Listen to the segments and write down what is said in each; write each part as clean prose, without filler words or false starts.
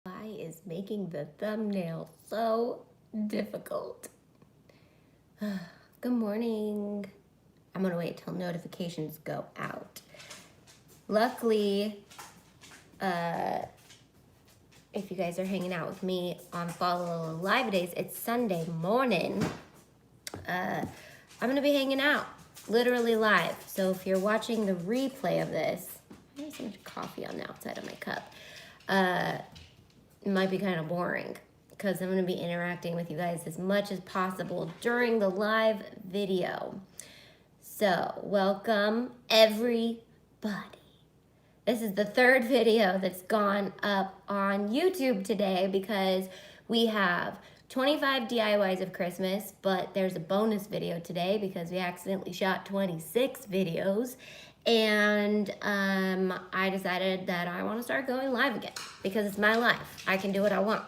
Why is making the thumbnail so difficult? Good morning. I'm gonna wait till notifications go out. Luckily, if you guys are hanging out with me on Falalalala-LIVE days, it's Sunday morning. I'm gonna be hanging out, literally live. So if you're watching the replay of this, there's so much coffee on the outside of my cup. It might be kind of boring because I'm going to be interacting with you guys as much as possible during the live video. So, welcome everybody. This is the third video that's gone up on YouTube today because we have 25 DIYs of Christmas, but there's a bonus video today because we accidentally shot 26 videos. And I decided that I want to start going live again because it's my life. I can do what I want.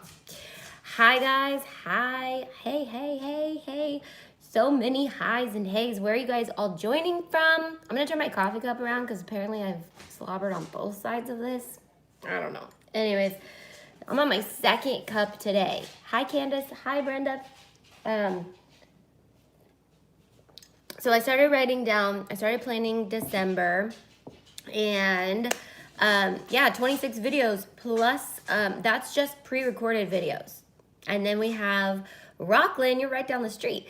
Hi guys, hi, hey. So many highs and hays. Where are you guys all joining from? I'm gonna turn my coffee cup around because apparently I've slobbered on both sides of this. I don't know. Anyways, I'm on my second cup today. Hi Candace, hi Brenda. So I started writing down, I started planning December, and yeah, 26 videos plus, that's just pre-recorded videos. And then we have Rockland, you're right down the street.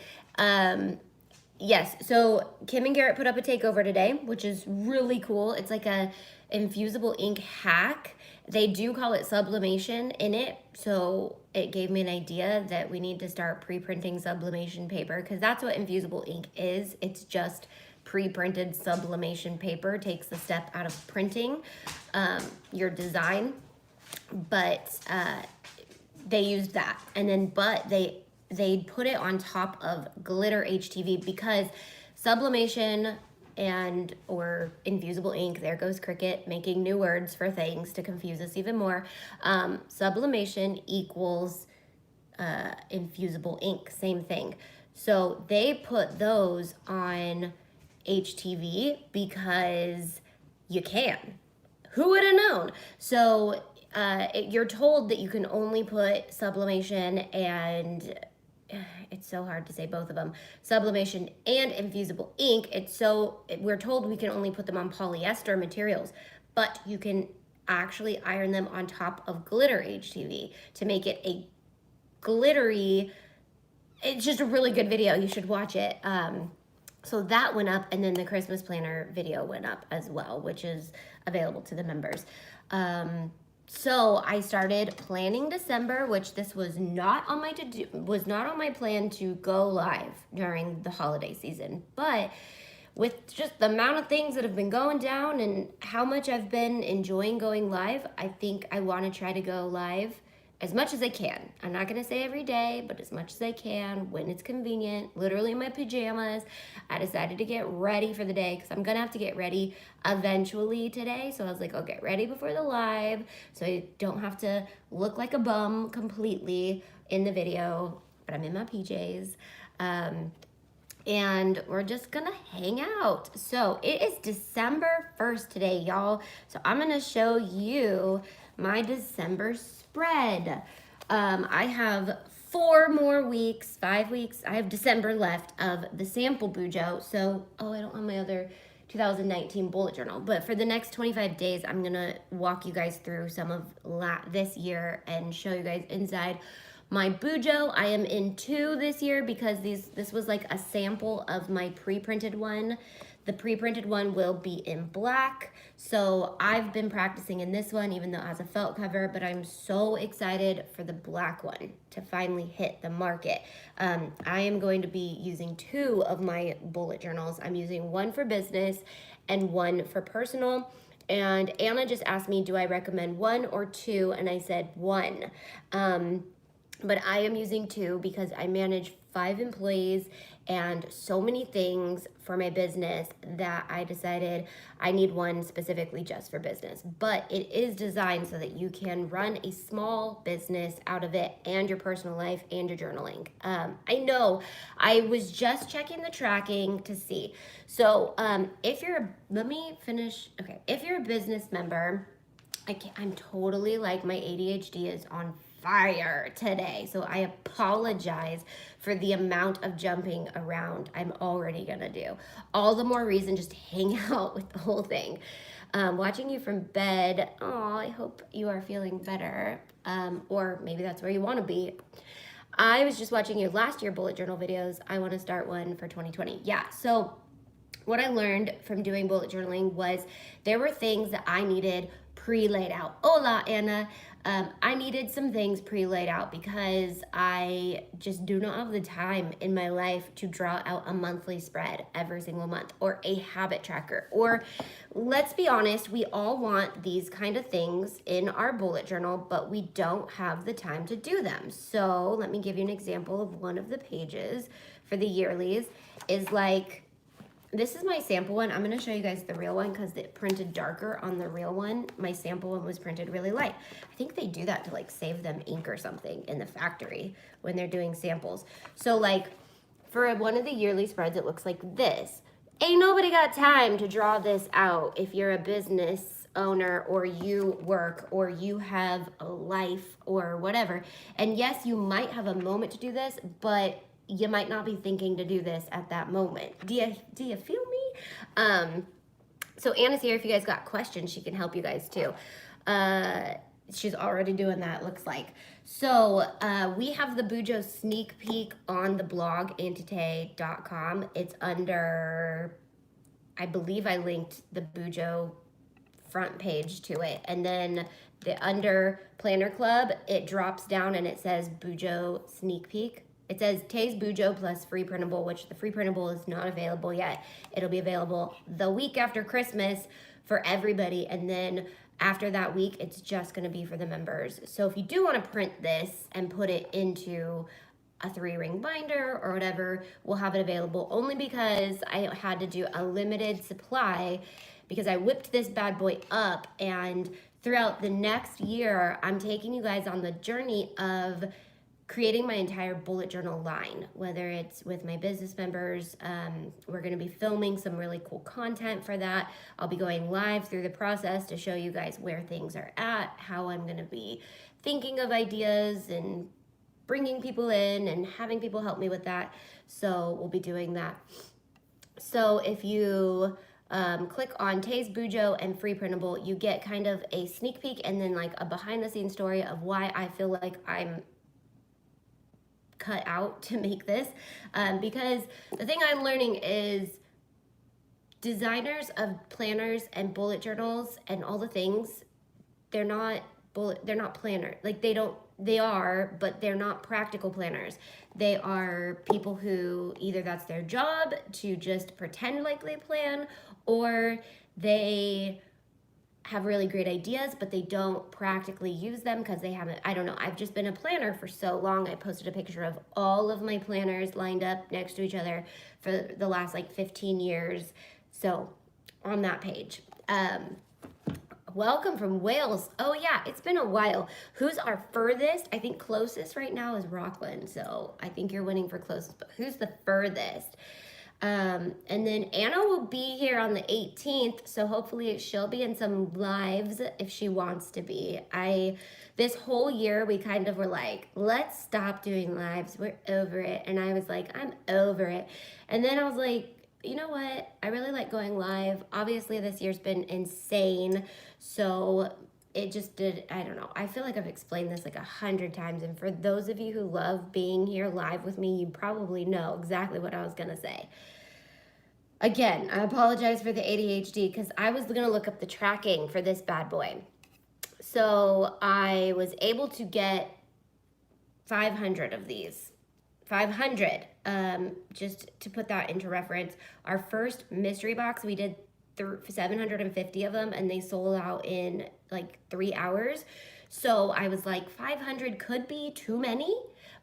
Yes, so Kim and Garrett put up a takeover today, which is really cool. It's like a infusible ink hack. They do call it sublimation in it, so it gave me an idea that we need to start pre-printing sublimation paper because that's what infusible ink is. It's just pre-printed sublimation paper. Takes the step out of printing your design, but they used that, and then they put it on top of glitter HTV because sublimation and or infusible ink, there goes Cricut making new words for things to confuse us even more. Sublimation equals infusible ink, same thing. So they put those on HTV because you can. Who would have known? So you're told that you can only put sublimation and it's so hard to say both of them, sublimation and infusible ink. We're told we can only put them on polyester materials, but you can actually iron them on top of glitter HTV to make it a glittery, it's just a really good video. You should watch it. So that went up, and then the Christmas planner video went up as well, which is available to the members. So I started planning December, which this was not on my plan to go live during the holiday season. But with just the amount of things that have been going down and how much I've been enjoying going live, I think I want to try to go live as much as I can. I'm not gonna say every day, but as much as I can when it's convenient, literally in my pajamas. I decided to get ready for the day because I'm gonna have to get ready eventually today. So I was like, I'll get ready before the live so I don't have to look like a bum completely in the video, but I'm in my PJs. And we're just gonna hang out. So it is December 1st today, y'all. So I'm gonna show you my December spread. I have 5 weeks. I have December left of the sample bujo. So, I don't have my other 2019 bullet journal, but for the next 25 days, I'm gonna walk you guys through some of this year and show you guys inside my bujo. I am in 2 this year because this was like a sample of my pre-printed one. The pre-printed one will be in black. So I've been practicing in this one, even though it has a felt cover, but I'm so excited for the black one to finally hit the market. I am going to be using 2 of my bullet journals. I'm using one for business and one for personal. And Anna just asked me, do I recommend 1 or 2? And I said 1. But I am using 2 because I manage 5 employees and so many things for my business that I decided I need 1 specifically just for business. But it is designed so that you can run a small business out of it and your personal life and your journaling. I know I was just checking the tracking to see. So if you're a business member, I'm totally like, my ADHD is on fire today. So I apologize for the amount of jumping around I'm already gonna do. All the more reason just to hang out with the whole thing. Watching you from bed, oh, I hope you are feeling better. Or maybe that's where you wanna be. I was just watching your last year bullet journal videos. I wanna start one for 2020. Yeah, so what I learned from doing bullet journaling was there were things that I needed pre-laid out. Hola, Anna. I needed some things pre-laid out because I just do not have the time in my life to draw out a monthly spread every single month, or a habit tracker, or let's be honest, we all want these kind of things in our bullet journal, but we don't have the time to do them. So let me give you an example of one of the pages for the yearlies. Is like, this is my sample one. I'm going to show you guys the real one because it printed darker on the real one. My sample one was printed really light. I think they do that to like save them ink or something in the factory when they're doing samples. So like for one of the yearly spreads, it looks like this. Ain't nobody got time to draw this out if you're a business owner, or you work, or you have a life, or whatever. And yes, you might have a moment to do this, but you might not be thinking to do this at that moment. Do you feel me? So Anna's here. If you guys got questions, she can help you guys too. She's already doing that, looks like. So we have the Bujo sneak peek on the blog, antite.com. It's under, I believe I linked the Bujo front page to it. And then under Planner Club, it drops down and it says Bujo sneak peek. It says Tay's Bujo plus free printable, which the free printable is not available yet. It'll be available the week after Christmas for everybody. And then after that week, it's just going to be for the members. So if you do want to print this and put it into a 3-ring binder or whatever, we'll have it available, only because I had to do a limited supply because I whipped this bad boy up. And throughout the next year, I'm taking you guys on the journey of creating my entire bullet journal line, whether it's with my business members. We're going to be filming some really cool content for that. I'll be going live through the process to show you guys where things are at, how I'm going to be thinking of ideas and bringing people in and having people help me with that. So we'll be doing that. So if you click on Tay's Bujo and free printable, you get kind of a sneak peek and then like a behind the scenes story of why I feel like I'm cut out to make this, because the thing I'm learning is designers of planners and bullet journals and all the things, they're not planner, like they are, but they're not practical planners. They are people who either that's their job to just pretend like they plan, or they have really great ideas, but they don't practically use them because they haven't, I don't know. I've just been a planner for so long. I posted a picture of all of my planners lined up next to each other for the last like 15 years. So on that page. Welcome from Wales. Oh yeah, it's been a while. Who's our furthest? I think closest right now is Rockland. So I think you're winning for closest, but who's the furthest? And then Anna will be here on the 18th, so hopefully she'll be in some lives if she wants to be. This whole year we kind of were like, let's stop doing lives, we're over it. And I was like, I'm over it. And then I was like, you know what, I really like going live. Obviously this year's been insane, so it just did, I don't know. I feel like I've explained this like 100 times, and for those of you who love being here live with me, you probably know exactly what I was gonna say. Again, I apologize for the ADHD because I was gonna look up the tracking for this bad boy. So I was able to get 500 of these. 500, just to put that into reference. Our first mystery box, we did 750 of them, and they sold out in like 3 hours. So I was like, 500 could be too many,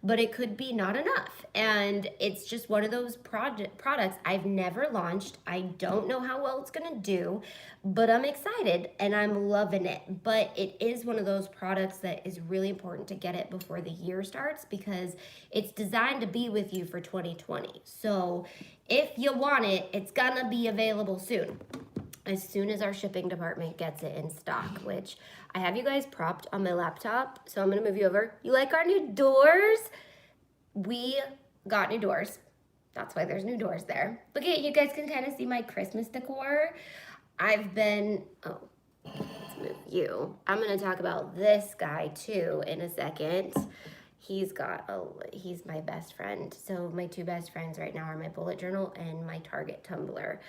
but it could be not enough. And it's just one of those products I've never launched. I don't know how well it's gonna do, but I'm excited and I'm loving it. But it is one of those products that is really important to get it before the year starts, because it's designed to be with you for 2020. So if you want it, it's gonna be available soon. as soon as our shipping department gets it in stock, which I have you guys propped on my laptop. So I'm gonna move you over. You like our new doors? We got new doors. That's why there's new doors there. Look at it, you guys can kind of see my Christmas decor. I've been, oh, let's move you. I'm gonna talk about this guy too in a second. He's my best friend. So my two best friends right now are my bullet journal and my Target tumbler.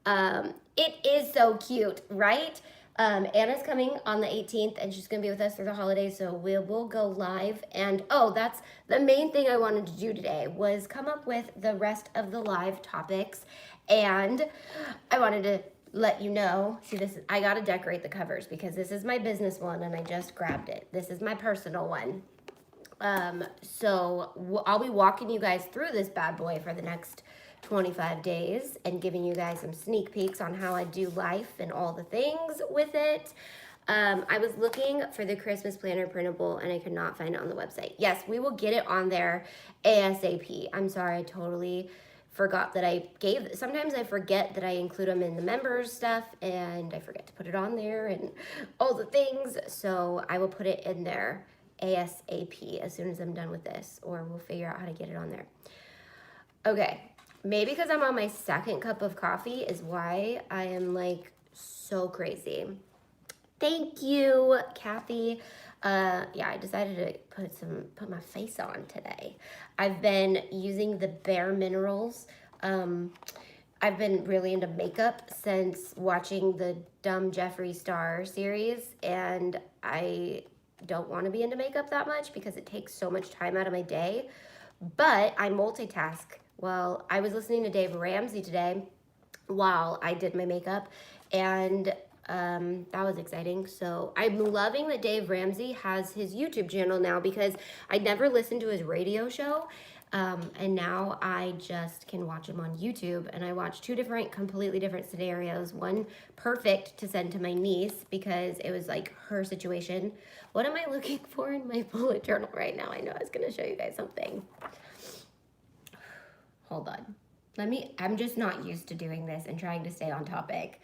It is so cute, right? Anna's coming on the 18th and she's gonna be with us through the holidays, so we will go live. And oh, that's the main thing I wanted to do today, was come up with the rest of the live topics. And I wanted to let you know, see this, I gotta decorate the covers because this is my business one and I just grabbed it. This is my personal one. So I'll be walking you guys through this bad boy for the next 25 days and giving you guys some sneak peeks on how I do life and all the things with it. I was looking for the Christmas planner printable and I could not find it on the website. Yes, we will get it on there ASAP. I'm sorry, I totally forgot that sometimes I forget that I include them in the members stuff and I forget to put it on there and all the things. So I will put it in there ASAP as soon as I'm done with this, or we'll figure out how to get it on there. Okay. Maybe because I'm on my second cup of coffee is why I am like so crazy. Thank you, Kathy. Yeah, I decided to put my face on today. I've been using the Bare Minerals. I've been really into makeup since watching the Dumb Jeffree Star series, and I don't want to be into makeup that much because it takes so much time out of my day, but I multitask. Well, I was listening to Dave Ramsey today while I did my makeup, and that was exciting. So I'm loving that Dave Ramsey has his YouTube channel now because I never listened to his radio show, and now I just can watch him on YouTube. And I watched two completely different scenarios. One perfect to send to my niece because it was like her situation. What am I looking for in my bullet journal right now? I know I was gonna show you guys something. Hold on. I'm just not used to doing this and trying to stay on topic.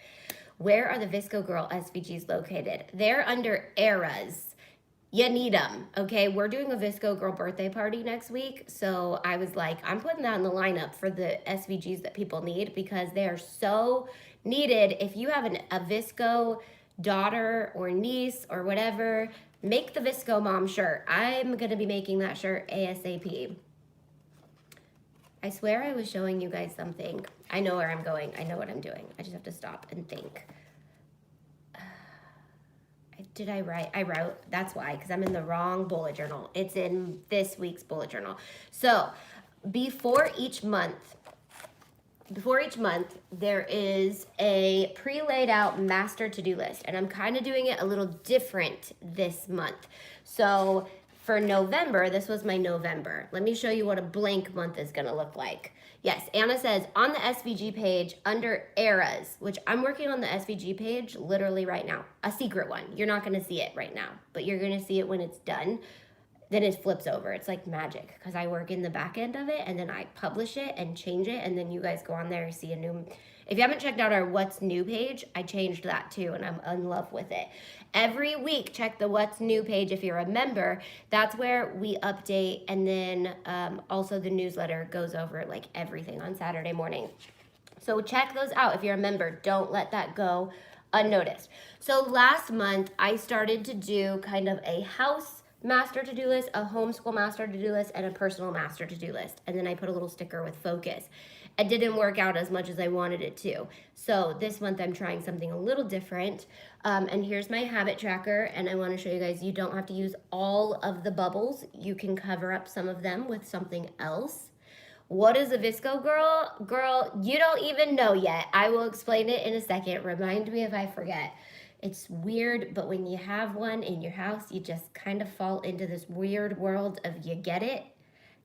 Where are the Visco Girl SVGs located? They're under Eras. You need them, okay? We're doing a Visco Girl birthday party next week, so I was like, I'm putting that in the lineup for the SVGs that people need because they are so needed. If you have a Visco daughter or niece or whatever, make the Visco mom shirt. I'm gonna be making that shirt ASAP. I swear I was showing you guys something. I know where I'm going. I know what I'm doing. I just have to stop and think. Did I write? I wrote. That's why, because I'm in the wrong bullet journal. It's in this week's bullet journal. So before each month, there is a pre-laid out master to-do list. And I'm kind of doing it a little different this month. So for November, this was my November. Let me show you what a blank month is gonna look like. Yes, Anna says on the SVG page under Eras, which I'm working on the SVG page literally right now, a secret one. You're not gonna see it right now, but you're gonna see it when it's done. Then it flips over. It's like magic because I work in the back end of it and then I publish it and change it and then you guys go on there and see a new. If you haven't checked out our What's New page, I changed that too and I'm in love with it. Every week, check the What's New page if you're a member. That's where we update, and then also the newsletter goes over like everything on Saturday morning. So check those out if you're a member. Don't let that go unnoticed. So last month, I started to do kind of a house master to-do list, a homeschool master to-do list, and a personal master to-do list. And then I put a little sticker with focus. It didn't work out as much as I wanted it to. So this month I'm trying something a little different. And here's my habit tracker. And I want to show you guys, you don't have to use all of the bubbles. You can cover up some of them with something else. What is a Visco Girl? Girl, you don't even know yet. I will explain it in a second. Remind me if I forget. It's weird, but when you have one in your house, you just kind of fall into this weird world of you get it.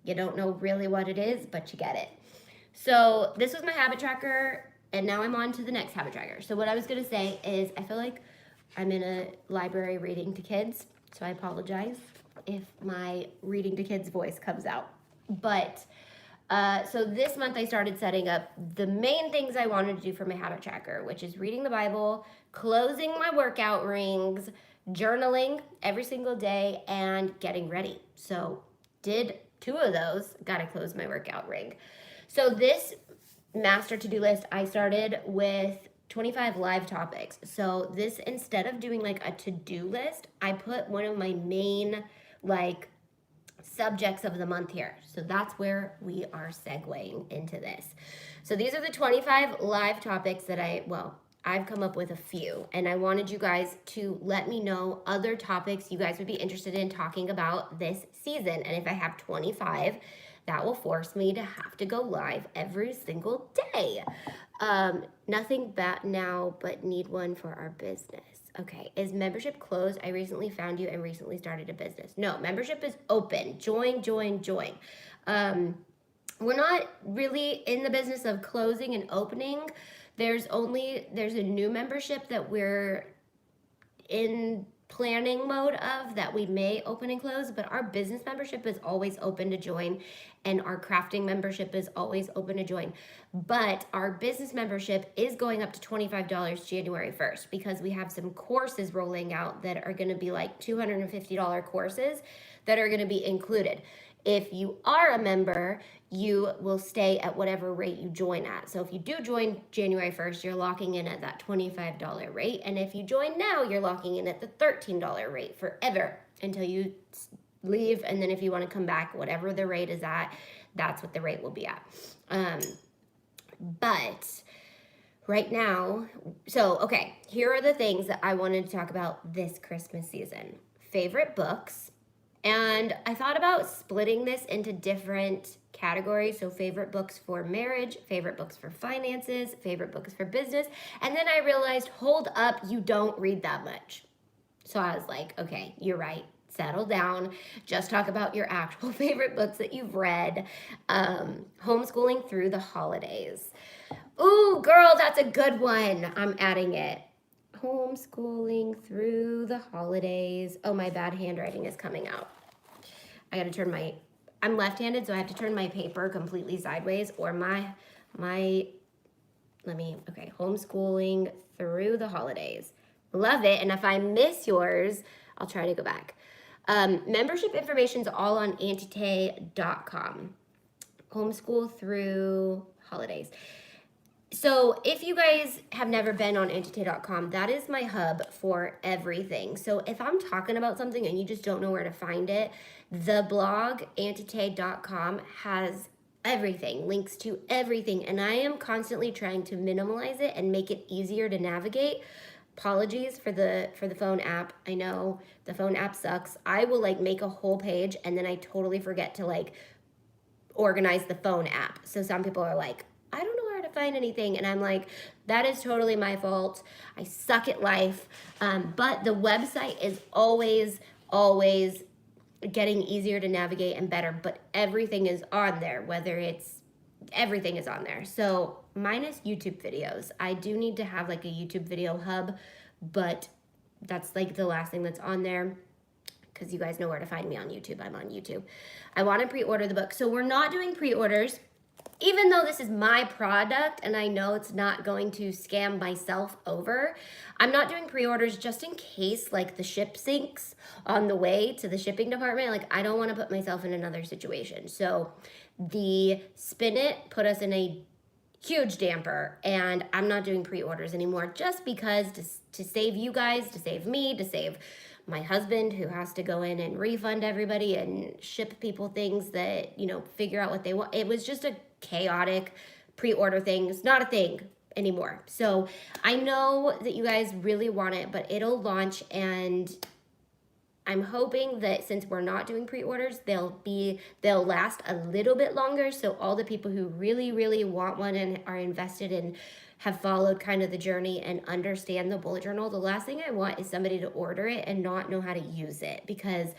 You don't know really what it is, but you get it. So this was my habit tracker, and now I'm on to the next habit tracker. So what I was gonna say is I feel like I'm in a library reading to kids, so I apologize if my reading to kids voice comes out. But So this month I started setting up the main things I wanted to do for my habit tracker, which is reading the Bible, closing my workout rings, journaling every single day, and getting ready. So did 2 of those, gotta close my workout ring. So this master to-do list, I started with 25 live topics. So this, instead of doing like a to-do list, I put one of my main like subjects of the month here. So that's where we are segueing into this. So these are the 25 live topics that I've come up with a few, and I wanted you guys to let me know other topics you guys would be interested in talking about this season. And if I have 25, that will force me to have to go live every single day. Nothing bad now, but need one for our business. Okay, is membership closed? I recently found you and recently started a business. No, membership is open. Join. We're not really in the business of closing and opening. There's a new membership that we're in planning mode of that we may open and close, but our business membership is always open to join, and our crafting membership is always open to join. But our business membership is going up to $25 January 1st because we have some courses rolling out that are going to be like $250 courses that are going to be included. If you are a member, you will stay at whatever rate you join at. So if you do join January 1st, you're locking in at that $25 rate. And if you join now, you're locking in at the $13 rate forever until you leave. And then if you want to come back, whatever the rate is at, that's what the rate will be at. But right now, okay, here are the things that I wanted to talk about this Christmas season. Favorite books. And I thought about splitting this into different categories. So favorite books for marriage, favorite books for finances, favorite books for business. And then I realized, hold up, you don't read that much. So I was like, okay, you're right. Settle down. Just talk about your actual favorite books that you've read. Homeschooling through the holidays. Ooh, girl, that's a good one. I'm adding it. Homeschooling through the holidays. Oh, my bad handwriting is coming out. I got to turn I'm left-handed, so I have to turn my paper completely sideways, or homeschooling through the holidays. Love it. And if I miss yours, I'll try to go back. Membership information is all on auntie.com. Homeschool through holidays. So if you guys have never been on Auntie.com, that is my hub for everything. So if I'm talking about something and you just don't know where to find it, the blog Auntie.com has everything, links to everything. And I am constantly trying to minimalize it and make it easier to navigate. Apologies for the phone app. I know the phone app sucks. I will make a whole page and then I totally forget to organize the phone app. So some people are like, I don't know where to find anything. And I'm like, that is totally my fault. I suck at life. But the website is always getting easier to navigate and better. But everything is on there, everything is on there. So minus YouTube videos. I do need to have a YouTube video hub, but that's the last thing that's on there. Because you guys know where to find me on YouTube. I'm on YouTube. I want to pre-order the book. So we're not doing pre-orders. Even though this is my product and I know it's not going to scam myself over, I'm not doing pre-orders just in case the ship sinks on the way to the shipping department. I don't want to put myself in another situation. So the Spin It put us in a huge damper and I'm not doing pre-orders anymore just because to save you guys, to save me, to save my husband who has to go in and refund everybody and ship people things that, figure out what they want. It was just a chaotic pre-order thing. It's not a thing anymore. So I know that you guys really want it, but it'll launch and I'm hoping that since we're not doing pre-orders, they'll last a little bit longer. So all the people who really, really want one and are invested in have followed kind of the journey and understand the bullet journal, the last thing I want is somebody to order it and not know how to use it because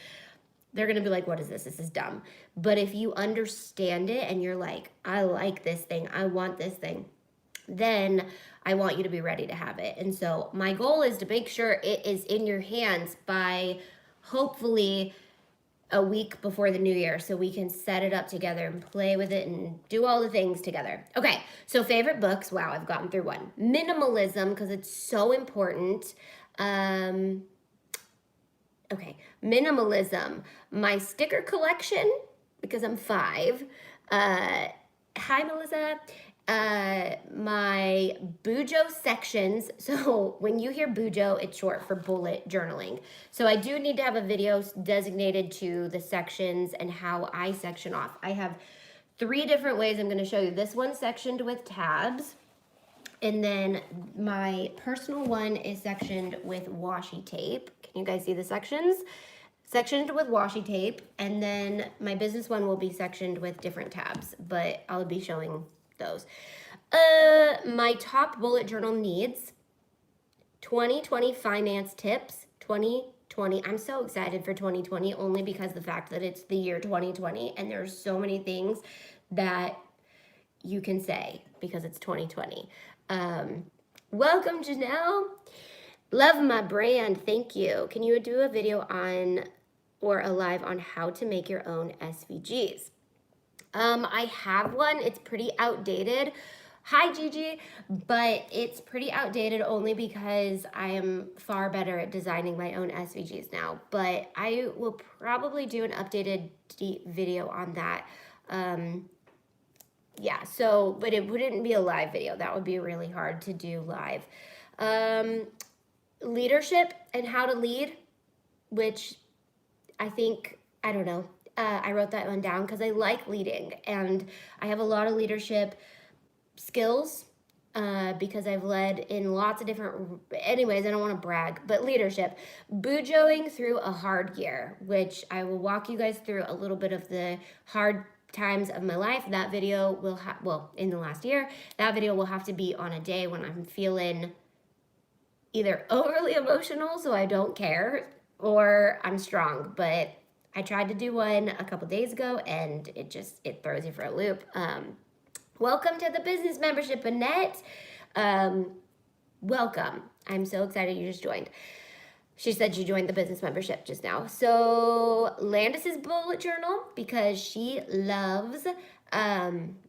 they're going to be like, what is this? This is dumb. But if you understand it and you're like, I like this thing, I want this thing, then I want you to be ready to have it. And so my goal is to make sure it is in your hands by hopefully a week before the new year so we can set it up together and play with it and do all the things together. Okay, so favorite books. Wow, I've gotten through one. Minimalism, because it's so important. Okay, minimalism. My sticker collection, because I'm 5. Hi, Melissa. My Bujo sections. So when you hear Bujo, it's short for bullet journaling. So I do need to have a video designated to the sections and how I section off. I have 3 different ways I'm going to show you. This one sectioned with tabs. And then my personal one is sectioned with washi tape. Can you guys see the sections? Sectioned with washi tape. And then my business one will be sectioned with different tabs, but I'll be showing those. My top bullet journal needs, 2020 finance tips, 2020. I'm so excited for 2020 only because the fact that it's the year 2020 and there's so many things that you can say because it's 2020. Welcome, Janelle. Love my brand. Thank you. Can you do a video on or a live on how to make your own SVGs? I have one. It's pretty outdated. Hi, Gigi. But it's pretty outdated only because I am far better at designing my own SVGs now. But I will probably do an updated video on that. Yeah, so, but it wouldn't be a live video. That would be really hard to do live. Leadership and how to lead, which I think, I don't know. I wrote that one down because I like leading and I have a lot of leadership skills because I've led in lots of different, anyways, I don't want to brag, but leadership. Bujoing through a hard year, which I will walk you guys through a little bit of the hard times of my life. That video will have, well, in the last year, that video will have to be on a day when I'm feeling either overly emotional so I don't care or I'm strong. But I tried to do one a couple days ago and it throws you for a loop. Welcome to the business membership, Annette. Welcome. I'm so excited you just joined. She said she joined the business membership just now. So Landis's bullet journal, because she loves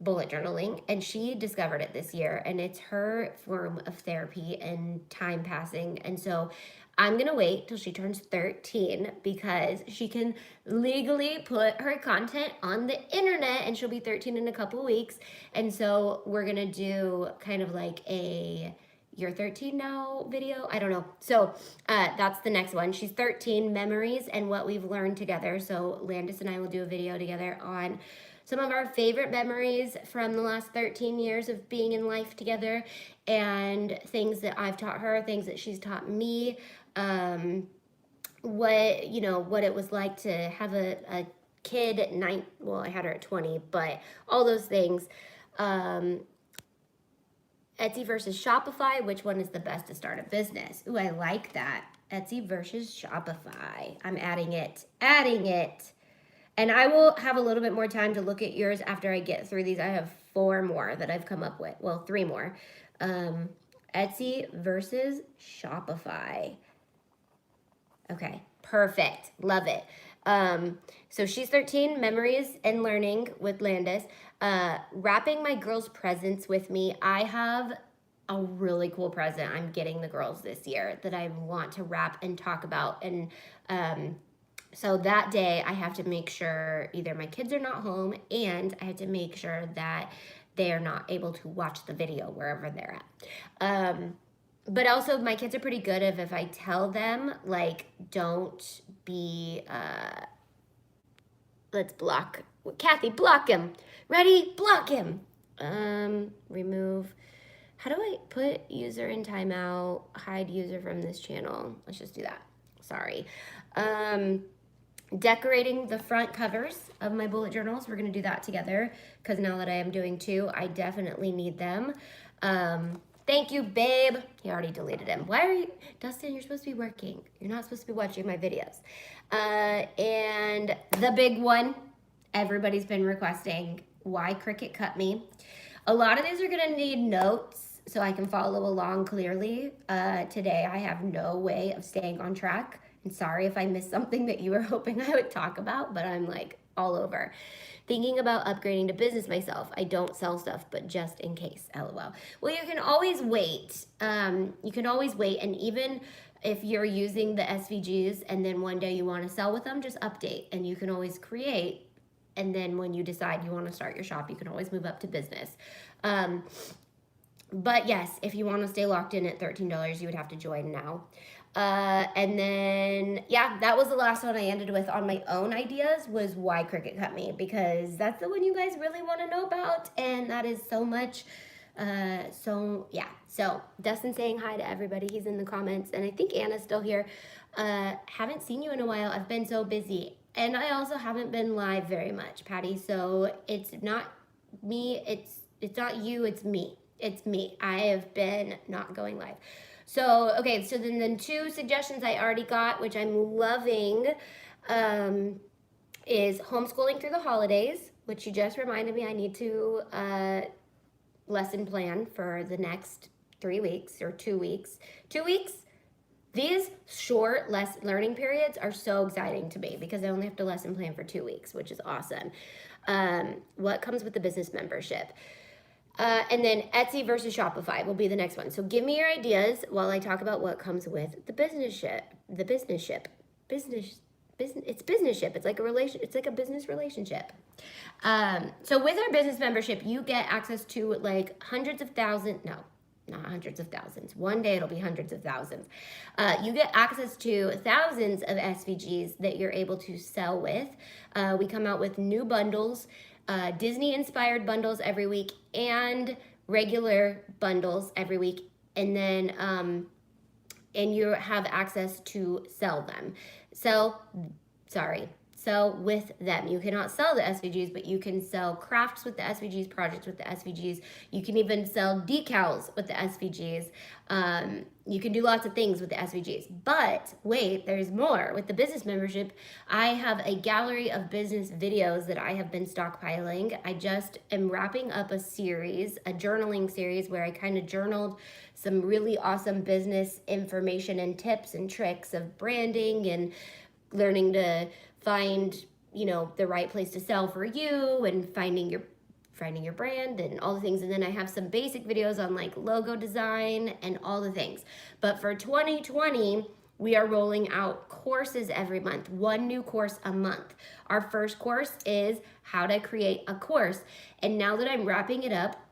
bullet journaling and she discovered it this year and it's her form of therapy and time passing. And so I'm going to wait till she turns 13 because she can legally put her content on the internet and she'll be 13 in a couple weeks. And so we're going to do kind of like a "You're 13 now" video. I don't know. So that's the next one. She's 13, memories and what we've learned together. So Landis and I will do a video together on some of our favorite memories from the last 13 years of being in life together and things that I've taught her, things that she's taught me, what it was like to have a kid at 9. Well, I had her at 20, but all those things. Etsy versus Shopify, which one is the best to start a business? Ooh, I like that. Etsy versus Shopify. I'm adding it. And I will have a little bit more time to look at yours after I get through these. I have 4 more that I've come up with. Well, 3 more. Etsy versus Shopify. Okay, perfect. Love it. So she's 13, memories and learning with Landis. Wrapping my girls' presents with me. I have a really cool present I'm getting the girls this year that I want to wrap and talk about. And so that day I have to make sure either my kids are not home and I have to make sure that they are not able to watch the video wherever they're at. But also my kids are pretty good if I tell them, like, don't be, let's block, Kathy, block him. Ready? Block him. Remove. How do I put user in timeout? Hide user from this channel. Let's just do that. Sorry. Decorating the front covers of my bullet journals. We're going to do that together because now that I am doing 2, I definitely need them. Thank you, babe. He already deleted him. Why are you, Dustin, you're supposed to be working. You're not supposed to be watching my videos. And the big one, everybody's been requesting, why Cricut cut me. A lot of these are gonna need notes so I can follow along clearly. Today I have no way of staying on track And sorry if I missed something that you were hoping I would talk about, but I'm like all over. Thinking about upgrading to business myself. I don't sell stuff, but just in case, LOL. Well, you can always wait. You can always wait. And even if you're using the SVGs and then one day you want to sell with them, just update. And you can always create. And then when you decide you want to start your shop, you can always move up to business. But yes, if you want to stay locked in at $13, you would have to join now. And then, yeah, that was the last one I ended with on my own ideas, was why Cricut cut me, because that's the one you guys really want to know about. And that is so much. So yeah, so Dustin saying hi to everybody. He's in the comments, and I think Anna's still here. Haven't seen you in a while. I've been so busy, and I also haven't been live very much, Patty. So it's not me. It's not you. It's me. It's me. I have been not going live. So, okay, so then 2 suggestions I already got, which I'm loving, is homeschooling through the holidays, which you just reminded me I need to lesson plan for the next 3 weeks or 2 weeks. 2 weeks? These short learning periods are so exciting to me because I only have to lesson plan for 2 weeks, which is awesome. What comes with the business membership? And then Etsy versus Shopify will be the next one. So give me your ideas while I talk about what comes with the business ship. It's business ship. It's like a relation. It's like a business relationship. So with our business membership, you get access to like hundreds of thousands. No, not hundreds of thousands. One day it'll be hundreds of thousands. You get access to thousands of SVGs that you're able to sell with. We come out with new bundles. Disney-inspired bundles every week and regular bundles every week. And then, and you have access to sell them. Sell with them. You cannot sell the SVGs, but you can sell crafts with the SVGs, projects with the SVGs. You can even sell decals with the SVGs. You can do lots of things with the SVGs. But wait, there's more. With the business membership, I have a gallery of business videos that I have been stockpiling. I just am wrapping up a series, a journaling series, where I kind of journaled some really awesome business information and tips and tricks of branding and learning to find, the right place to sell for you and finding your brand and all the things. And then I have some basic videos on like logo design and all the things. But for 2020, we are rolling out courses every month, 1 new course a month. Our first course is how to create a course. And now that I'm wrapping it up,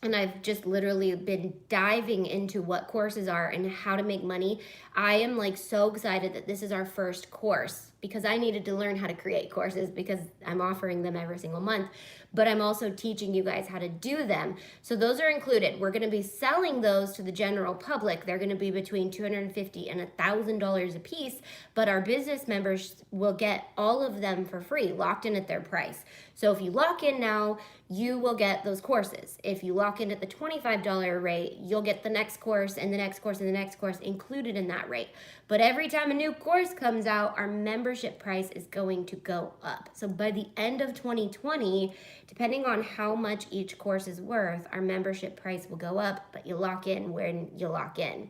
and I've just literally been diving into what courses are and how to make money, I am like so excited that this is our first course, because I needed to learn how to create courses because I'm offering them every single month, but I'm also teaching you guys how to do them. So those are included. We're gonna be selling those to the general public. They're gonna be between $250 and $1,000 a piece, but our business members will get all of them for free, locked in at their price. So if you lock in now, you will get those courses. If you lock in at the $25 rate, you'll get the next course and the next course and the next course included in that rate. But every time a new course comes out, our membership price is going to go up. So by the end of 2020, depending on how much each course is worth, our membership price will go up, but you lock in when you lock in.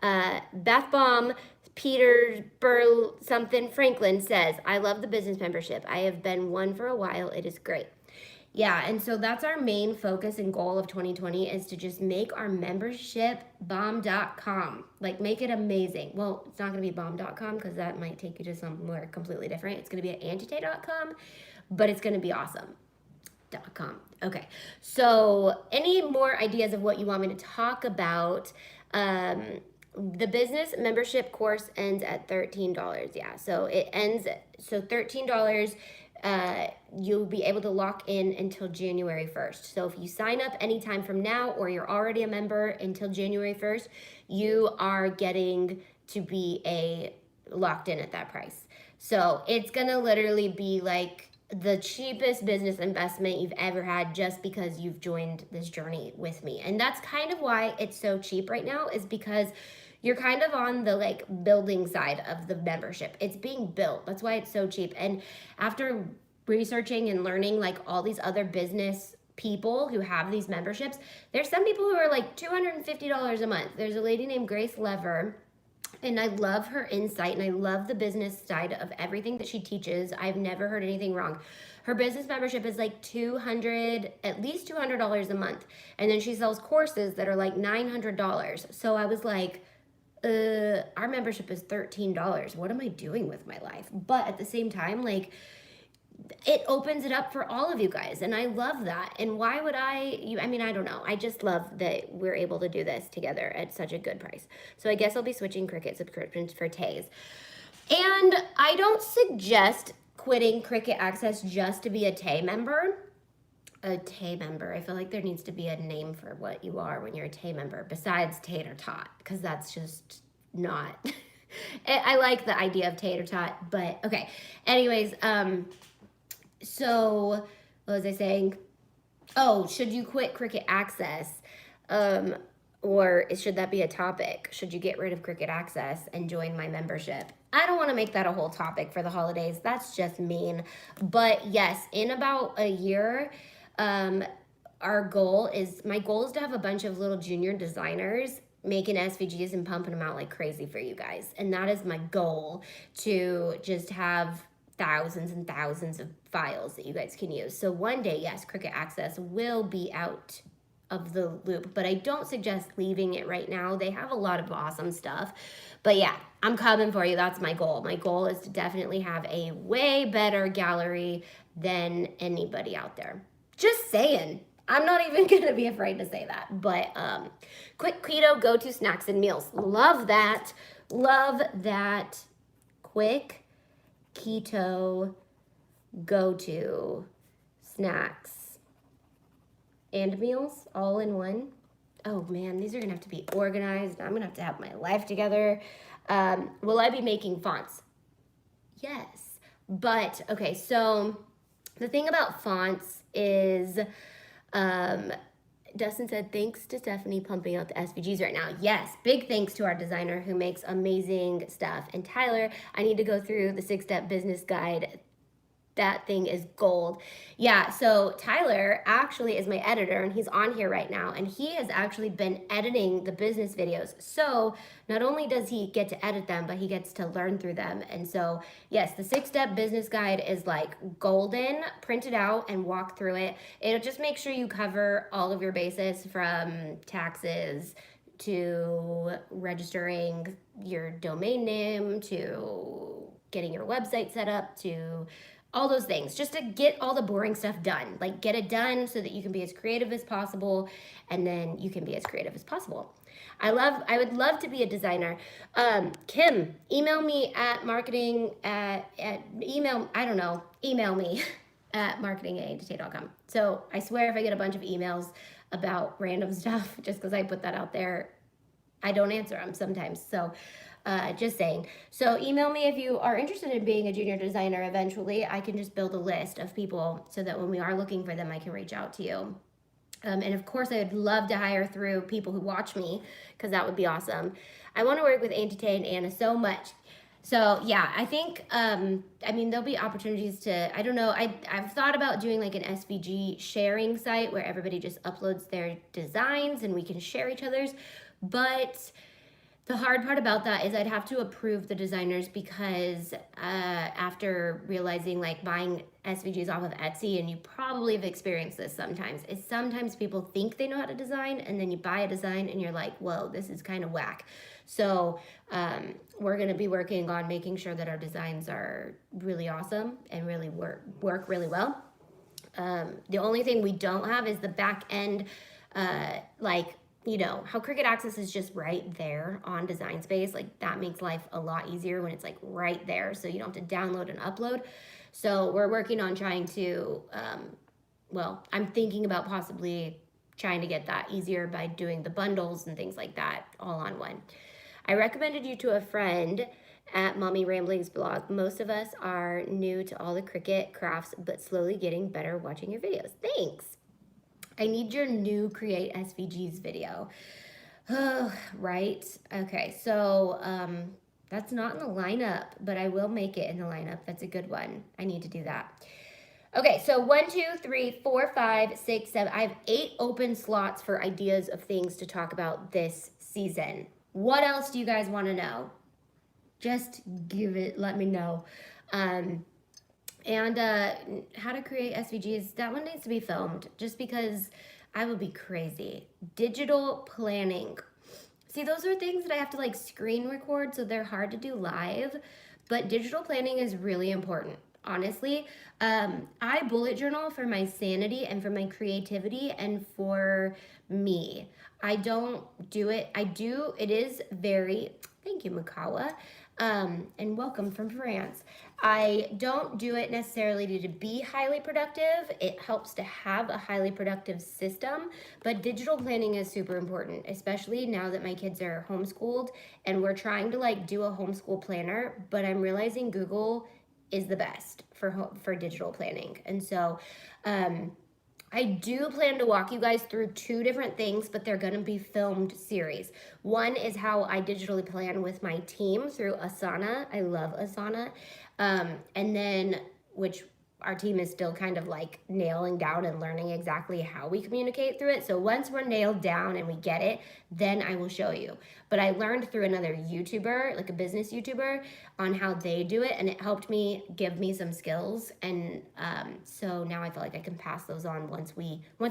Beth Baum, Peter Burl something Franklin says, I love the business membership. I have been one for a while. It is great. Yeah, and so that's our main focus and goal of 2020 is to just make our membership bomb.com. Like, make it amazing. Well, it's not going to be bomb.com because that might take you to somewhere completely different. It's going to be at auntie.com, but it's going to be awesome.com. Okay, so any more ideas of what you want me to talk about? The business membership course ends at $13. Yeah, so it ends, so $13. You'll be able to lock in until January 1st. So if you sign up anytime from now, or you're already a member until January 1st, you are getting to be locked in at that price. So it's gonna literally be like the cheapest business investment you've ever had, just because you've joined this journey with me. And that's kind of why it's so cheap right now, is because you're kind of on the like building side of the membership. It's being built. That's why it's so cheap. And after researching and learning like all these other business people who have these memberships, there's some people who are like $250 a month. There's a lady named Grace Lever And I love her insight, and I love the business side of everything that she teaches. I've never heard anything wrong. Her business membership is like at least $200 a month. And then she sells courses that are like $900. So I was like, our membership is $13. What am I doing with my life? But at the same time, like, it opens it up for all of you guys, and I love that. And why would I mean, I don't know, I just love that we're able to do this together at such a good price. So I guess I'll be switching Cricut subscriptions for Tays. And I don't suggest quitting Cricut Access just to be a Tay member. A Tay member, I feel like there needs to be a name for what you are when you're a Tay member besides Tater Tot, because that's just not I like the idea of Tater Tot, but okay. Anyways, so what was I saying? Oh, should you quit Cricut Access? Or should that be a topic? Should you get rid of Cricut Access and join my membership? I don't want to make that a whole topic for the holidays. That's just mean. But yes, in about a year, my goal is to have a bunch of little junior designers making SVGs and pumping them out like crazy for you guys. And that is my goal, to just have thousands and thousands of files that you guys can use. So one day, yes, Cricut Access will be out of the loop, but I don't suggest leaving it right now. They have a lot of awesome stuff. But yeah, I'm coming for you. That's my goal. My goal is to definitely have a way better gallery than anybody out there. Just saying. I'm not even going to be afraid to say that. But quick keto go-to snacks and meals. Love that. Love that. Quick keto go-to snacks and meals all in one. Oh man, these are gonna have to be organized. I'm gonna have to have my life together. Will I be making fonts? Yes, but okay, so the thing about fonts is Dustin said, thanks to Stephanie pumping out the SVGs right now. Yes, big thanks to our designer who makes amazing stuff. And Tyler, I need to go through the 6-step business guide. That thing is gold. Yeah, so Tyler actually is my editor, and he's on here right now, and he has actually been editing the business videos. So not only does he get to edit them, but he gets to learn through them. And so yes, the 6-step business guide is like golden. Print it out and walk through it. It'll just make sure you cover all of your bases, from taxes to registering your domain name to getting your website set up to all those things, just to get all the boring stuff done. Like, get it done so that you can be as creative as possible, and then you can be as creative as possible. I would love to be a designer. Kim, email me at marketing email me at marketing@auntie.com. So I swear if I get a bunch of emails about random stuff, just because I put that out there, I don't answer them sometimes. So just saying. So email me if you are interested in being a junior designer eventually. I can just build a list of people so that when we are looking for them, I can reach out to you. And of course, I'd love to hire through people who watch me, because that would be awesome. I want to work with Auntie and Anna so much. So yeah, I think, I mean, there'll be opportunities to, I don't know, I've thought about doing like an SVG sharing site where everybody just uploads their designs and we can share each other's. But the hard part about that is I'd have to approve the designers, because after realizing, like, buying SVGs off of Etsy, and you probably have experienced this sometimes, is sometimes people think they know how to design, and then you buy a design and you're like, whoa, this is kind of whack. So we're going to be working on making sure that our designs are really awesome and really work really well. The only thing we don't have is the back end, like, you know, how Cricut Access is just right there on Design Space. Like, that makes life a lot easier when it's like right there, so you don't have to download and upload. So we're working on trying to, well, I'm thinking about possibly trying to get that easier by doing the bundles and things like that all on one. I recommended you to a friend at Mommy Ramblings blog. Most of us are new to all the Cricut crafts, but slowly getting better watching your videos. Thanks. I need your new Create SVGs video. Oh, right. Okay, so that's not in the lineup, but I will make it in the lineup. That's a good one. I need to do that. Okay, so 1, 2, 3, 4, 5, 6, 7. I have 8 open slots for ideas of things to talk about this season. What else do you guys want to know? Just let me know. And how to create SVGs, that one needs to be filmed just because I would be crazy. Digital planning. See, those are things that I have to like screen record, so they're hard to do live, but digital planning is really important. Honestly, I bullet journal for my sanity and for my creativity and for me. I don't do it. It is very, thank you, Makawa, and welcome from France. I don't do it necessarily to be highly productive. It helps to have a highly productive system, but digital planning is super important, especially now that my kids are homeschooled and we're trying to like do a homeschool planner, but I'm realizing Google is the best for digital planning. And so I do plan to walk you guys through 2 different things, but they're going to be filmed series. One is how I digitally plan with my team through Asana. I love Asana. And then, which our team is still kind of like nailing down and learning exactly how we communicate through it. So once we're nailed down and we get it, then I will show you. But I learned through another YouTuber, like a business YouTuber, on how they do it, and it helped me give me some skills. And so now I feel like I can pass those on once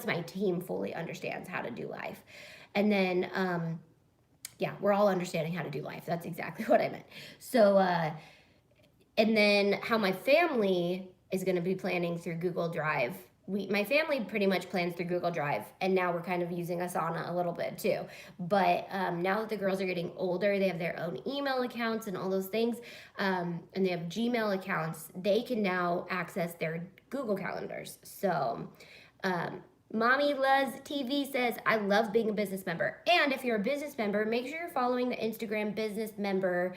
my team fully understands how to do life. And then yeah, we're all understanding how to do life. That's exactly what I meant. So and then how my family is going to be planning through Google Drive. My family pretty much plans through Google Drive, and now we're kind of using Asana a little bit too. But now that the girls are getting older, they have their own email accounts and all those things, and they have Gmail accounts. They can now access their Google calendars. So Mommy Luz TV says, I love being a business member. And if you're a business member, make sure you're following the Instagram business member.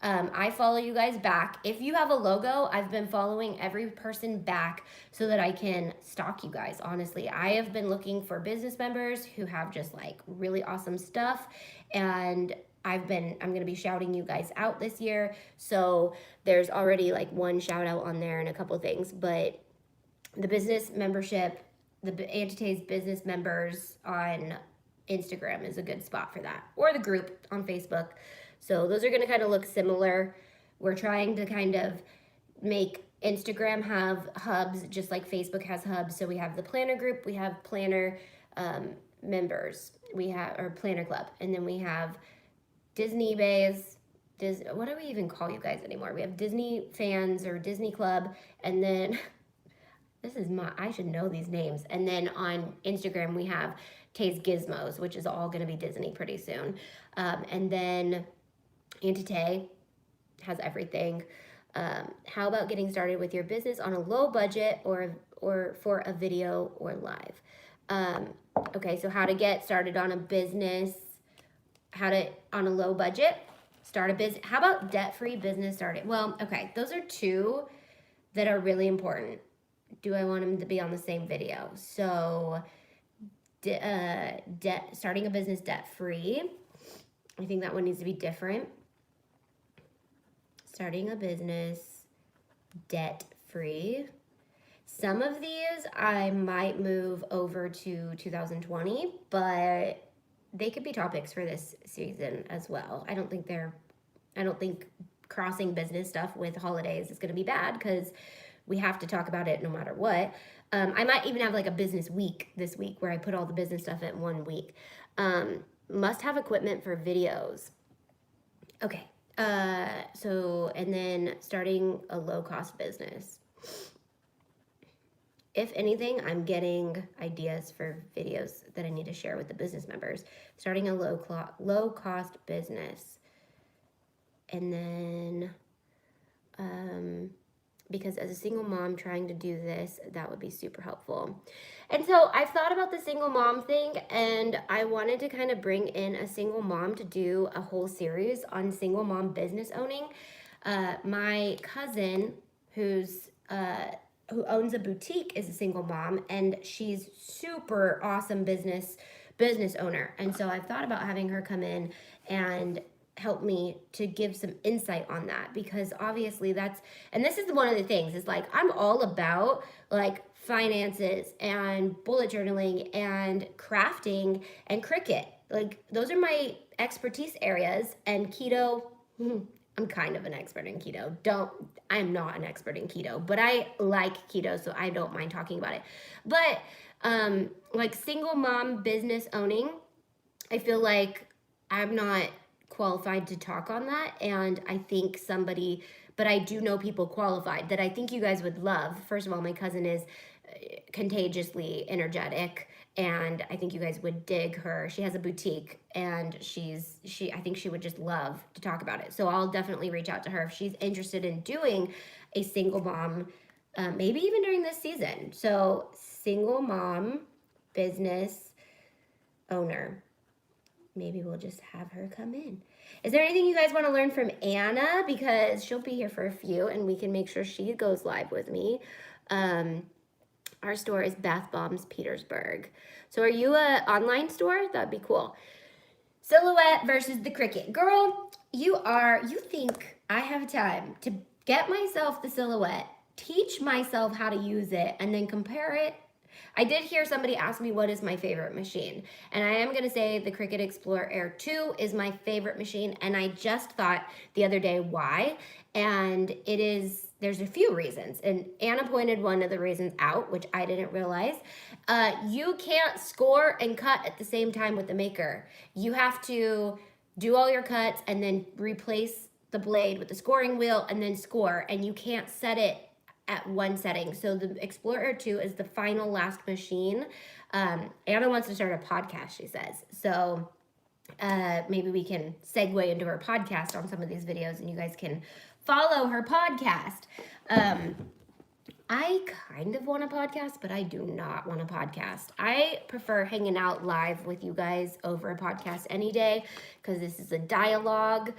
I follow you guys back. If you have a logo, I've been following every person back so that I can stalk you guys. Honestly, I have been looking for business members who have just like really awesome stuff. And I'm going to be shouting you guys out this year. So there's already like one shout out on there and a couple things, but the business membership, the Auntie's business members on Instagram is a good spot for that, or the group on Facebook. So those are going to kind of look similar. We're trying to kind of make Instagram have hubs just like Facebook has hubs. So we have the planner group, we have planner members, we have our planner club, and then we have Disney Bays. What do we even call you guys anymore? We have Disney fans or Disney club, and then I should know these names. And then on Instagram we have Tay's Gizmos, which is all going to be Disney pretty soon. And then Auntie Tay has everything. How about getting started with your business on a low budget or for a video or live? Okay, so how to get started on a business, on a low budget, start a business. How about debt-free business started? Well, okay, those are 2 that are really important. Do I want them to be on the same video? So starting a business debt-free. I think that one needs to be different. Starting a business debt-free. Some of these I might move over to 2020, but they could be topics for this season as well. I don't think crossing business stuff with holidays is going to be bad because we have to talk about it no matter what. I might even have like a business week this week where I put all the business stuff in one week. Must have equipment for videos. Okay. And then starting a low-cost business. If anything, I'm getting ideas for videos that I need to share with the business members. Starting a low-cost business. And then, because as a single mom trying to do this, that would be super helpful. And so I've thought about the single mom thing, and I wanted to kind of bring in a single mom to do a whole series on single mom business owning. My cousin, who owns a boutique, is a single mom, and she's super awesome business owner. And so I've thought about having her come in and help me to give some insight on that, because obviously this is one of the things, is like I'm all about like finances and bullet journaling and crafting and Cricut. Like those are my expertise areas, and keto I'm kind of an expert in keto. I'm not an expert in keto, but I like keto, so I don't mind talking about it. But like single mom business owning, I feel like I'm not qualified to talk on that. And I think but I do know people qualified that I think you guys would love. First of all, my cousin is contagiously energetic, and I think you guys would dig her. She has a boutique, and I think she would just love to talk about it. So I'll definitely reach out to her if she's interested in doing a single mom, maybe even during this season. So single mom business owner. Maybe we'll just have her come in. Is there anything you guys want to learn from Anna? Because she'll be here for a few, and we can make sure she goes live with me. Our store is Bath Bombs Petersburg. So are you an online store? That'd be cool. Silhouette versus the Cricut. Girl, you think I have time to get myself the Silhouette, teach myself how to use it, and then compare it. I did hear somebody ask me what is my favorite machine, and I am going to say the Cricut Explorer Air 2 is my favorite machine, and I just thought the other day why, and there's a few reasons, and Anna pointed one of the reasons out, which I didn't realize. You can't score and cut at the same time with the Maker. You have to do all your cuts and then replace the blade with the scoring wheel and then score, and you can't set it at one setting. So the Explorer 2 is the final last machine. Anna wants to start a podcast, she says. So maybe we can segue into her podcast on some of these videos, and you guys can follow her podcast. I kind of want a podcast, but I do not want a podcast. I prefer hanging out live with you guys over a podcast any day, because this is a dialogue.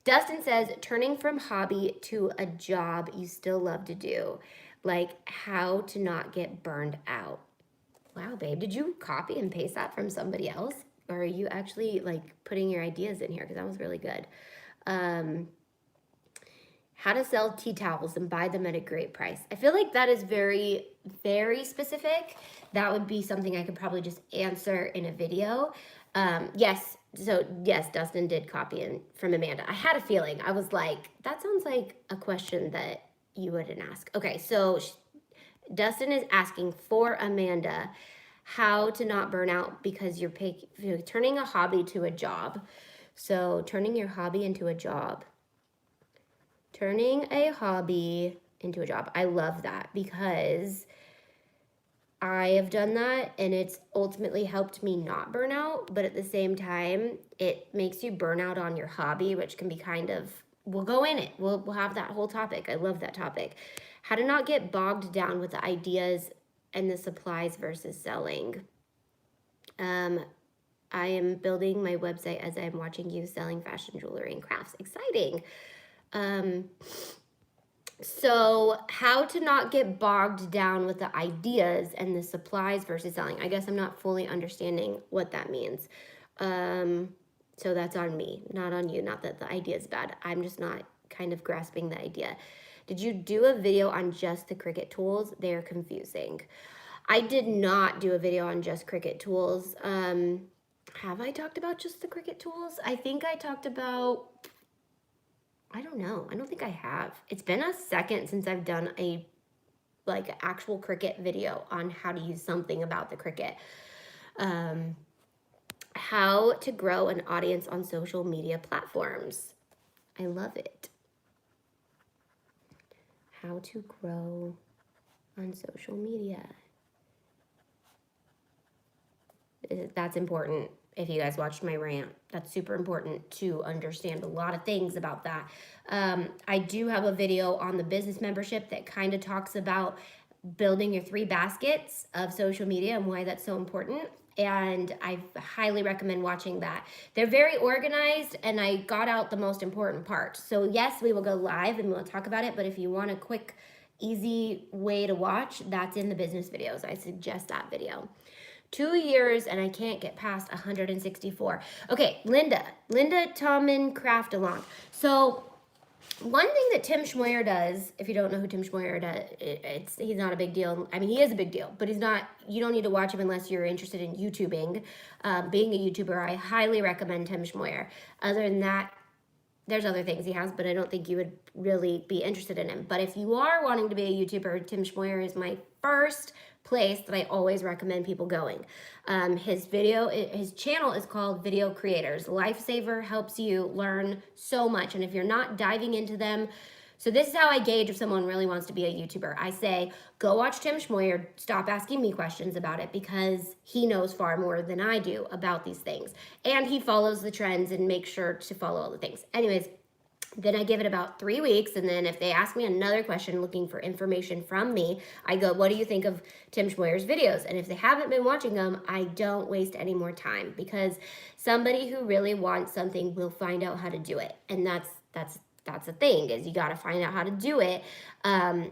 Dustin says, turning from hobby to a job you still love to do, like how to not get burned out. Wow, babe, did you copy and paste that from somebody else? Or are you actually like putting your ideas in here? Because that was really good. How to sell tea towels and buy them at a great price. I feel like that is very, very specific. That would be something I could probably just answer in a video. Yes, Dustin did copy in from Amanda. I had a feeling. I was like, that sounds like a question that you wouldn't ask. Okay, so Dustin is asking for Amanda how to not burn out because you're turning a hobby to a job. So turning your hobby into a job. Turning a hobby into a job. I love that because I have done that, and it's ultimately helped me not burn out, but at the same time, it makes you burn out on your hobby, which can be kind of, we'll go in it. We'll have that whole topic. I love that topic. How to not get bogged down with the ideas and the supplies versus selling. I am building my website as I'm watching you selling fashion jewelry and crafts. Exciting. So how to not get bogged down with the ideas and the supplies versus selling. I guess I'm not fully understanding what that means. So that's on me, not on you. Not that the idea is bad. I'm just not kind of grasping the idea. Did you do a video on just the Cricut tools? They're confusing. I did not do a video on just Cricut tools. Have I talked about just the Cricut tools? I think I talked about, I don't know. I don't think I have. It's been a second since I've done a actual Cricut video on how to use something about the Cricut. How to grow an audience on social media platforms. I love it. How to grow on social media. That's important. If you guys watched my rant, that's super important to understand a lot of things about that. I do have a video on the business membership that kind of talks about building your 3 baskets of social media and why that's so important. And I highly recommend watching that. They're very organized, and I got out the most important part. So yes, we will go live and we'll talk about it, but if you want a quick, easy way to watch, that's in the business videos. I suggest that video. 2 years and I can't get past 164. Okay, Linda Tommen Craft Along. So one thing that Tim Schmoyer does, if you don't know who Tim Schmoyer does, he's not a big deal. I mean, he is a big deal, but you don't need to watch him unless you're interested in YouTubing. Being a YouTuber, I highly recommend Tim Schmoyer. Other than that, there's other things he has, but I don't think you would really be interested in him. But if you are wanting to be a YouTuber, Tim Schmoyer is my first place that I always recommend people going. His channel is called Video Creators. Lifesaver helps you learn so much. And if you're not diving into them, so this is how I gauge if someone really wants to be a YouTuber. I say, go watch Tim Schmoyer, stop asking me questions about it, because he knows far more than I do about these things. And he follows the trends and makes sure to follow all the things. Anyways, then I give it about 3 weeks, and then if they ask me another question looking for information from me, I go, what do you think of Tim Schmoyer's videos? And if they haven't been watching them, I don't waste any more time, because somebody who really wants something will find out how to do it. And that's the thing, is you got to find out how to do it.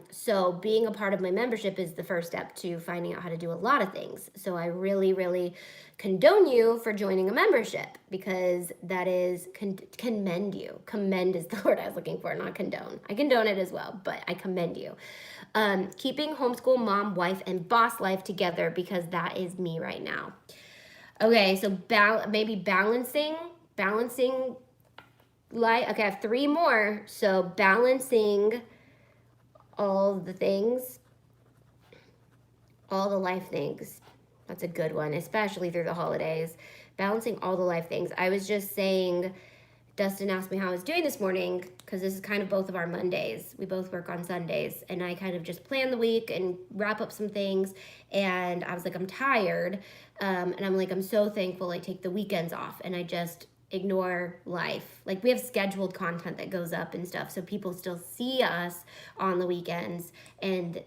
So being a part of my membership is the first step to finding out how to do a lot of things. So I really, really condone you for joining a membership, because that is commend you. Commend is the word I was looking for, not condone. I condone it as well, but I commend you. Keeping homeschool mom, wife, and boss life together, because that is me right now. Okay, so maybe balancing life. Okay, I have 3 more. So balancing all the things, all the life things. That's a good one, especially through the holidays. Balancing all the life things. I was just saying, Dustin asked me how I was doing this morning, because this is kind of both of our Mondays. We both work on Sundays, and I kind of just plan the week and wrap up some things. And I was like, I'm tired. And I'm like, I'm so thankful I take the weekends off, and I just ignore life. Like, we have scheduled content that goes up and stuff, so people still see us on the weekends. And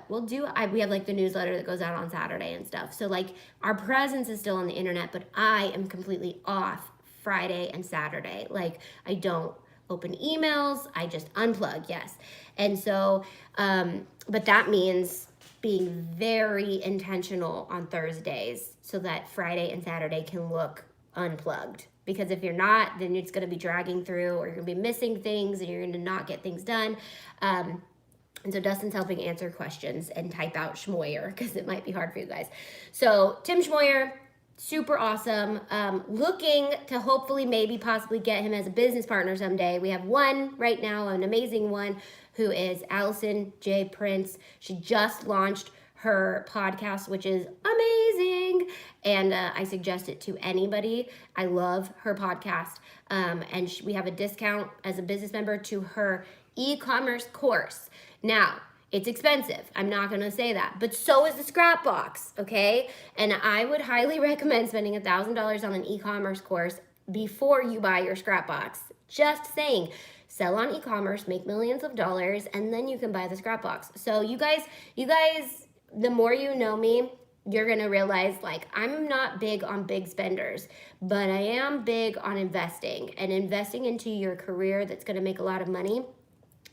we have like the newsletter that goes out on Saturday and stuff. So like, our presence is still on the internet, but I am completely off Friday and Saturday. Like, I don't open emails, I just unplug. Yes. And so but that means being very intentional on Thursdays, so that Friday and Saturday can look unplugged. Because if you're not, then it's going to be dragging through, or you're going to be missing things, and you're going to not get things done. And so Dustin's helping answer questions and type out Schmoyer, because it might be hard for you guys. So Tim Schmoyer, super awesome. Looking to hopefully maybe possibly get him as a business partner someday. We have one right now, an amazing one, who is Allison J. Prince. She just launched her podcast, which is amazing, and I suggest it to anybody. I love her podcast, and we have a discount as a business member to her e-commerce course. Now, it's expensive, I'm not gonna say that, but so is the scrap box, okay? And I would highly recommend spending $1,000 on an e-commerce course before you buy your scrap box. Just saying. Sell on e-commerce, make millions of dollars, and then you can buy the scrap box. So you guys, the more you know me, you're gonna realize, like, I'm not big on big spenders, but I am big on investing. And investing into your career that's gonna make a lot of money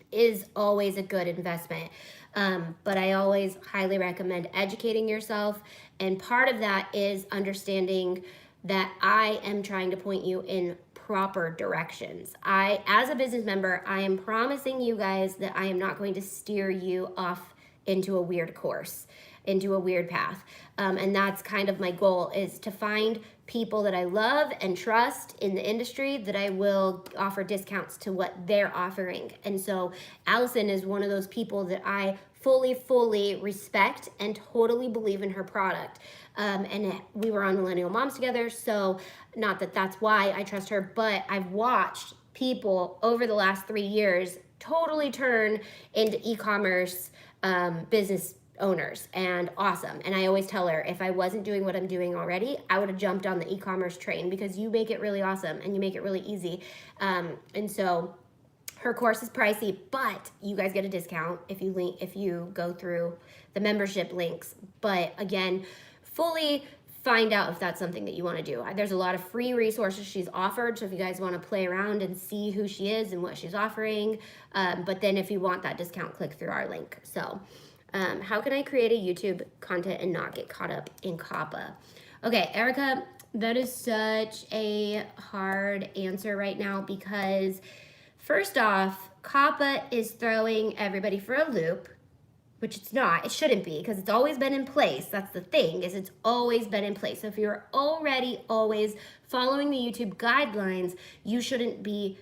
is always a good investment. But I always highly recommend educating yourself. And part of that is understanding that I am trying to point you in proper directions. As a business member, I am promising you guys that I am not going to steer you off into a weird course, into a weird path. And that's kind of my goal, is to find people that I love and trust in the industry that I will offer discounts to what they're offering. And so Allison is one of those people that I fully respect and totally believe in her product. And we were on Millennial Moms together, so not that that's why I trust her, but I've watched people over the last 3 years totally turn into e-commerce business owners, and awesome. And I always tell her, if I wasn't doing what I'm doing already, I would have jumped on the e-commerce train, because you make it really awesome and you make it really easy. And so her course is pricey, but you guys get a discount if you go through the membership links. But again, fully find out if that's something that you want to do. There's a lot of free resources she's offered, so if you guys want to play around and see who she is and what she's offering, but then if you want that discount, click through our link. So how can I create a YouTube content and not get caught up in COPPA? Okay, Erica, that is such a hard answer right now, because first off, COPPA is throwing everybody for a loop, which it's not. It shouldn't be, because it's always been in place. That's the thing, is it's always been in place. So if you're already always following the YouTube guidelines, you shouldn't be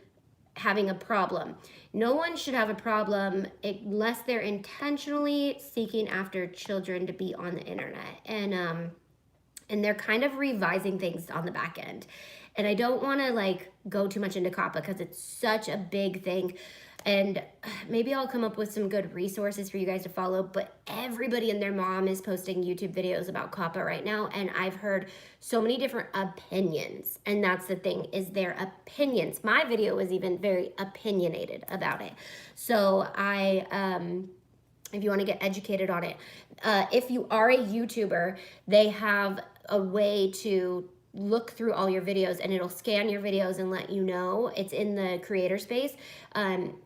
having a problem. No one should have a problem unless they're intentionally seeking after children to be on the internet. And they're kind of revising things on the back end. And I don't want to like go too much into COPPA because it's such a big thing. And maybe I'll come up with some good resources for you guys to follow, but everybody and their mom is posting YouTube videos about COPPA right now. And I've heard so many different opinions. And that's the thing, is their opinions. My video was even very opinionated about it. So if you want to get educated on it, if you are a YouTuber, they have a way to look through all your videos and it'll scan your videos and let you know. It's in the creator space.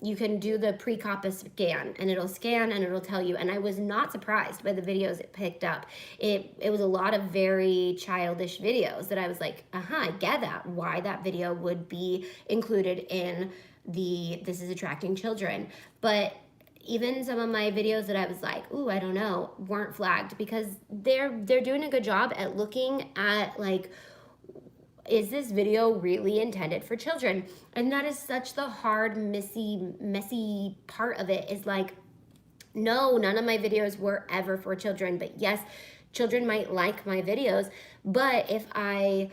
You can do the pre-COPPA scan and it'll scan and it'll tell you. And I was not surprised by the videos it picked up. It was a lot of very childish videos that I was like, I get that, why that video would be included in this is attracting children. But even some of my videos that I was like, ooh, I don't know, weren't flagged because they're doing a good job at looking at like, is this video really intended for children? And that is such the hard, messy part of it, is like, no, none of my videos were ever for children. But yes, children might like my videos, but if I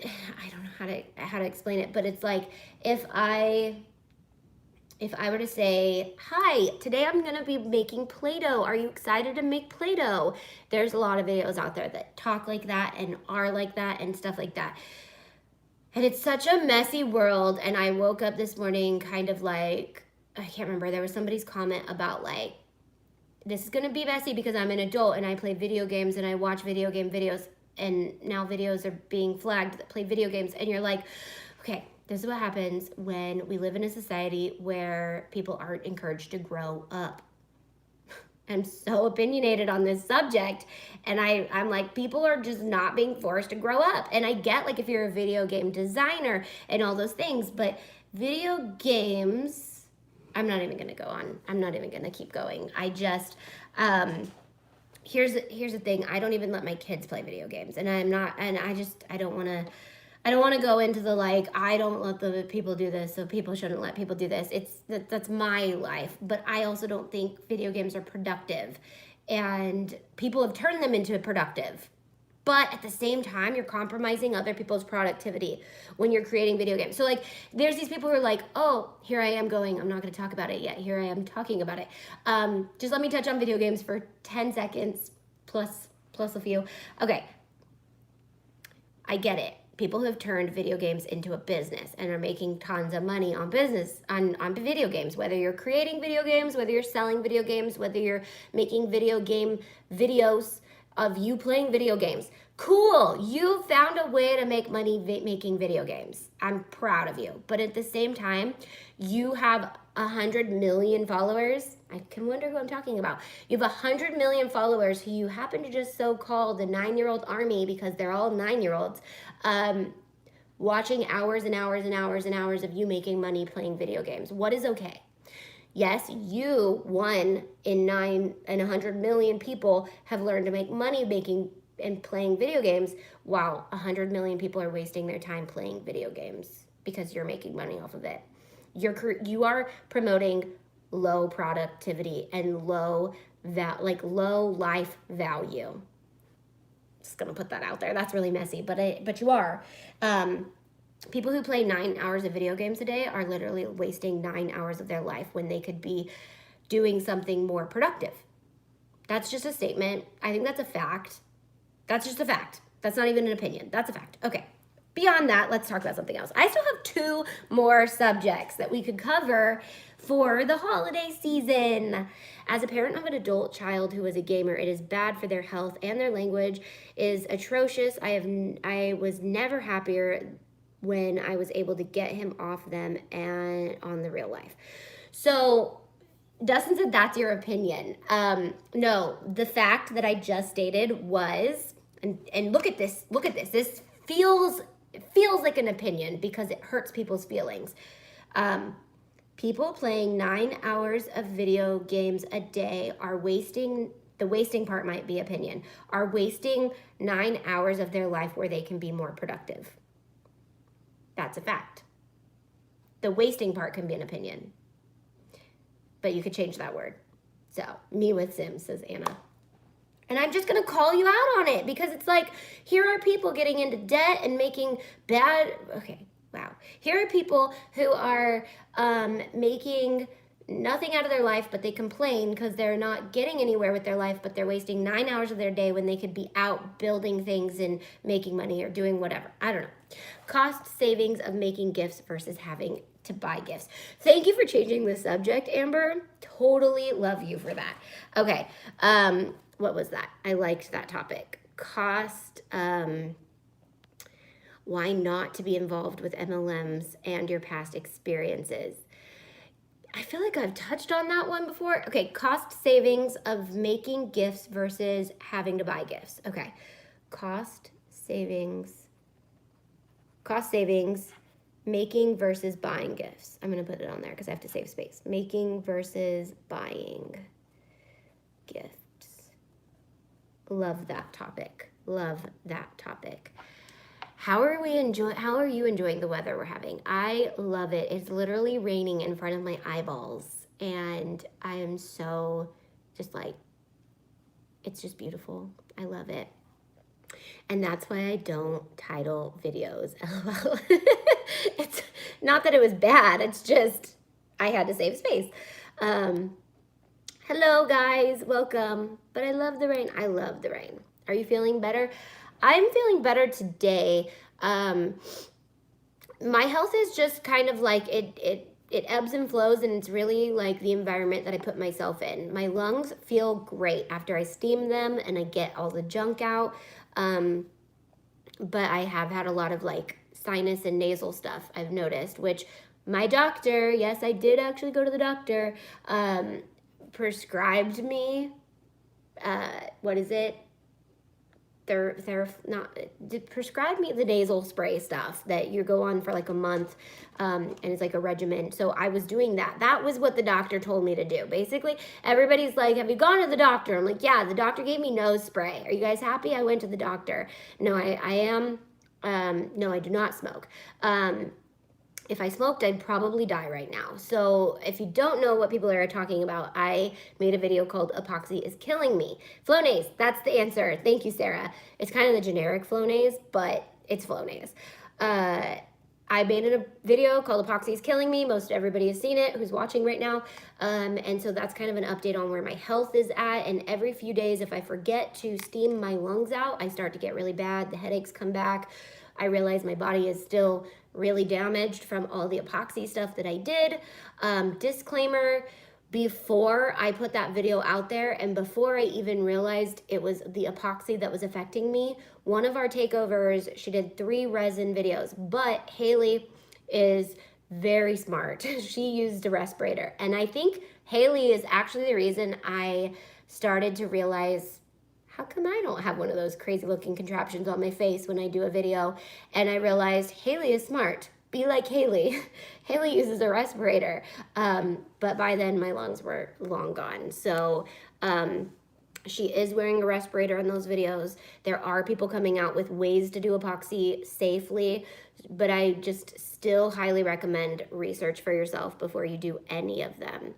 don't know how to explain it, but it's like, if I were to say, hi, today I'm going to be making Play-Doh. Are you excited to make Play-Doh? There's a lot of videos out there that talk like that and are like that and stuff like that. And it's such a messy world. And I woke up this morning kind of like, I can't remember, there was somebody's comment about like, this is going to be messy because I'm an adult and I play video games and I watch video game videos, and now videos are being flagged that play video games. And you're like, okay, this is what happens when we live in a society where people aren't encouraged to grow up. I'm so opinionated on this subject, and I'm like, people are just not being forced to grow up. And I get like if you're a video game designer and all those things, but video games, I'm not even gonna go on. I'm not even gonna keep going. I just, here's the thing. I don't even let my kids play video games, and I don't want to go into the like, I don't let the people do this, so people shouldn't let people do this. That's my life. But I also don't think video games are productive. And people have turned them into productive. But at the same time, you're compromising other people's productivity when you're creating video games. So like, there's these people who are like, oh, here I am going, I'm not going to talk about it yet. Here I am talking about it. Just let me touch on video games for 10 seconds plus a few. Okay. I get it. People who have turned video games into a business and are making tons of money on video games, whether you're creating video games, whether you're selling video games, whether you're making video game videos of you playing video games. Cool, you found a way to make money making video games. I'm proud of you. But at the same time, you have 100 million followers. I can wonder who I'm talking about. You have 100 million followers who you happen to just so-call the 9-year-old army, because they're all 9-year-olds, watching hours and hours and hours and hours of you making money playing video games. What is okay? Yes, you, 1 in 9 and 100 million people, have learned to make money making and playing video games, while 100 million people are wasting their time playing video games because you're making money off of it. You are promoting low productivity and low life value. Just gonna put that out there. That's really messy, but you are. People who play 9 hours of video games a day are literally wasting 9 hours of their life when they could be doing something more productive. That's just a statement. I think that's a fact. That's just a fact. That's not even an opinion. That's a fact. Okay. Beyond that, let's talk about something else. I still have 2 more subjects that we could cover for the holiday season. As a parent of an adult child who is a gamer, it is bad for their health, and their language is atrocious. I was never happier when I was able to get him off them and on the real life. So Dustin said that's your opinion. No, the fact that I just stated was, and look at this. This feels like an opinion because it hurts people's feelings. People playing 9 hours of video games a day are wasting, the wasting part might be opinion, are wasting 9 hours of their life where they can be more productive. That's a fact. The wasting part can be an opinion, but you could change that word. So, me with Sims, says Anna. And I'm just going to call you out on it because it's like, here are people getting into debt and making bad, okay, wow. Here are people who are making nothing out of their life, but they complain because they're not getting anywhere with their life, but they're wasting 9 hours of their day when they could be out building things and making money or doing whatever. I don't know. Cost savings of making gifts versus having to buy gifts. Thank you for changing the subject, Amber. Totally love you for that. Okay. What was that? I liked that topic. Cost, why not to be involved with MLMs and your past experiences. I feel like I've touched on that one before. Okay, cost savings of making gifts versus having to buy gifts. Okay, cost savings, making versus buying gifts. I'm going to put it on there because I have to save space. Making versus buying gifts. Love that topic. Love that topic. How are you enjoying the weather we're having? I love it. It's literally raining in front of my eyeballs. And I am so just like, it's just beautiful. I love it. And that's why I don't title videos. It's not that it was bad. It's just, I had to save space. Hello guys, welcome. But I love the rain. I love the rain. Are you feeling better? I'm feeling better today. My health is just kind of like it ebbs and flows, and it's really like the environment that I put myself in. My lungs feel great after I steam them and I get all the junk out. But I have had a lot of like sinus and nasal stuff I've noticed, which my doctor, yes, I did actually go to the doctor, prescribed me, prescribed me the nasal spray stuff that you go on for like a month, and it's like a regimen. So I was doing that. That was what the doctor told me to do. Basically, everybody's like, have you gone to the doctor? I'm like, yeah, the doctor gave me nose spray. Are you guys happy? I went to the doctor. No, I am, no, I do not smoke. If I smoked, I'd probably die right now. So if you don't know what people are talking about, I made a video called Epoxy is Killing Me. Flonase, that's the answer. Thank you, Sarah. It's kind of the generic Flonase, but it's Flonase. I made a video called Epoxy is Killing Me. Most everybody has seen it who's watching right now. And so that's kind of an update on where my health is at. And every few days, if I forget to steam my lungs out, I start to get really bad. The headaches come back. I realize my body is still really damaged from all the epoxy stuff that I did. Disclaimer, before I put that video out there and before I even realized it was the epoxy that was affecting me, one of our takeovers, she did 3 resin videos, but Haley is very smart. She used a respirator. And I think Haley is actually the reason I started to realize, how come I don't have one of those crazy looking contraptions on my face when I do a video? And I realized Haley is smart. Be like Haley. Haley uses a respirator. But by then my lungs were long gone. So she is wearing a respirator in those videos. There are people coming out with ways to do epoxy safely, but I just still highly recommend research for yourself before you do any of them.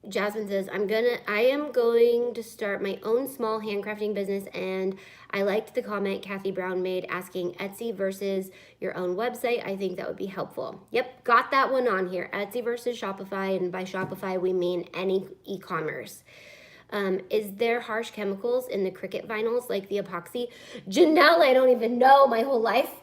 Jasmine says, I am going to start my own small handcrafting business, and I liked the comment Kathy Brown made asking Etsy versus your own website. I think that would be helpful. Yep, got that one on here. Etsy versus Shopify, and by Shopify we mean any e-commerce. Is there harsh chemicals in the Cricut vinyls like the epoxy? Janelle, I don't even know. My whole life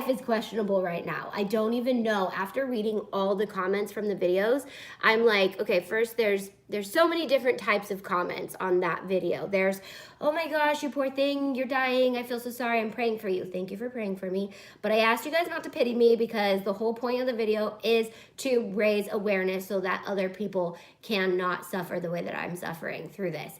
is questionable right now. I don't even know. After reading all the comments from the videos, I'm like, okay, first there's so many different types of comments on that video. There's, oh my gosh, you poor thing, you're dying. I feel so sorry. I'm praying for you. Thank you for praying for me. But I asked you guys not to pity me because the whole point of the video is to raise awareness so that other people cannot suffer the way that I'm suffering through this.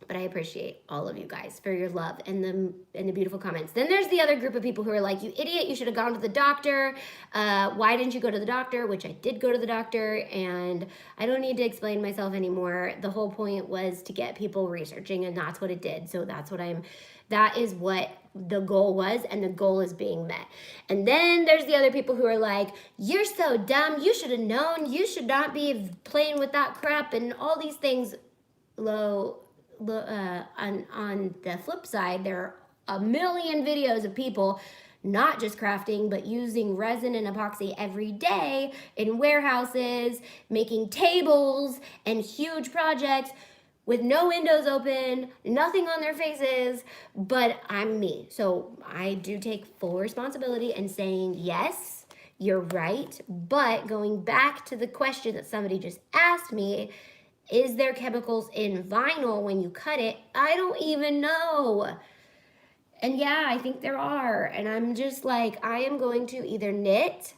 But I appreciate all of you guys for your love and the beautiful comments. Then there's the other group of people who are like, you idiot, you should have gone to the doctor. Why didn't you go to the doctor? Which I did go to the doctor, and I don't need to explain myself anymore. The whole point was to get people researching, and that's what it did. So that is what the goal was, and the goal is being met. And then there's the other people who are like, you're so dumb, you should have known, you should not be playing with that crap, and all these things. On the flip side, there are a million videos of people not just crafting, but using resin and epoxy every day in warehouses, making tables and huge projects with no windows open, nothing on their faces, but I'm me. So I do take full responsibility and saying, yes, you're right, but going back to the question that somebody just asked me, is there chemicals in vinyl when you cut it? I don't even know. And yeah, I think there are. And I'm just like, I am going to either knit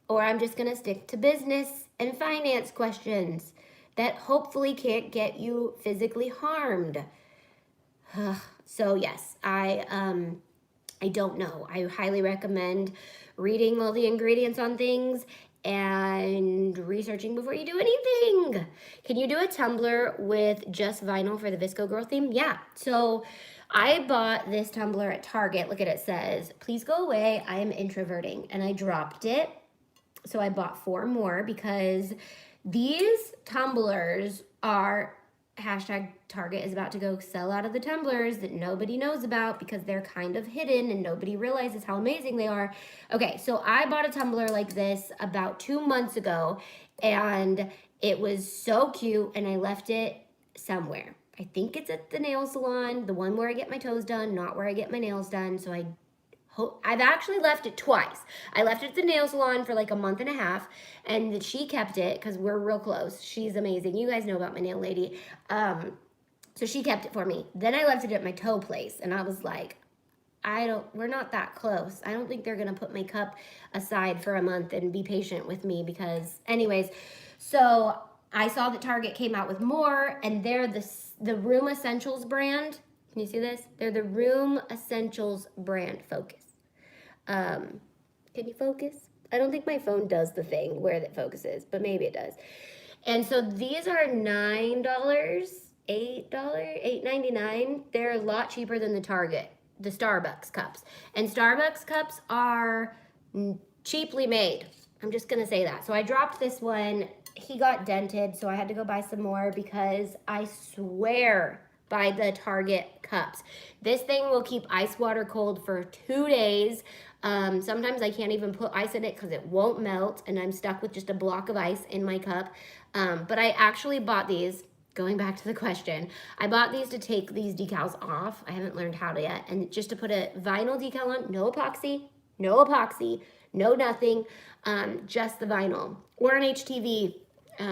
or I'm just going to stick to business and finance questions that hopefully can't get you physically harmed. So yes, I don't know. I highly recommend reading all the ingredients on things and researching before you do anything. Can you do a tumbler with just vinyl for the Visco Girl theme? Yeah. So I bought this tumbler at Target. Look at it, says, please go away, I am introverting. And I dropped it. So I bought 4 more because these tumblers are hashtag Target is about to go sell out of the tumblers that nobody knows about because they're kind of hidden and nobody realizes how amazing they are. Okay, so I bought a tumbler like this about 2 months ago and it was so cute and I left it somewhere. I think it's at the nail salon, the one where I get my toes done, not where I get my nails done. So I've actually left it twice. I left it at the nail salon for like a month and a half, and she kept it because we're real close. She's amazing. You guys know about my nail lady. So she kept it for me. Then I left it at my toe place, and I was like, we're not that close. I don't think they're gonna put my cup aside for a month and be patient with me because, anyways, so I saw that Target came out with more, and they're the Room Essentials brand. Can you see this? They're the Room Essentials brand. Focus. Can you focus? I don't think my phone does the thing where it focuses, but maybe it does. And so these are $9, $8.99. They're a lot cheaper than the Starbucks cups. And Starbucks cups are cheaply made. I'm just gonna say that. So I dropped this one. He got dented, so I had to go buy some more because I swear by the Target cups. This thing will keep ice water cold for 2 days. Sometimes I can't even put ice in it because it won't melt and I'm stuck with just a block of ice in my cup. But I actually bought these, going back to the question, I bought these to take these decals off. I haven't learned how to yet. And just to put a vinyl decal on, no epoxy, no nothing, just the vinyl. Or an HTV,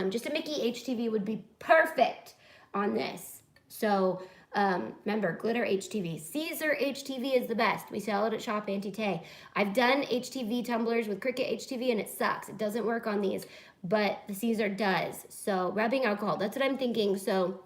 just a Mickey HTV would be perfect on this. So remember, glitter HTV. Caesar HTV is the best. We sell it at Shop Auntie. I've done HTV tumblers with Cricut HTV and it sucks. It doesn't work on these, but the Caesar does. So rubbing alcohol, that's what I'm thinking. So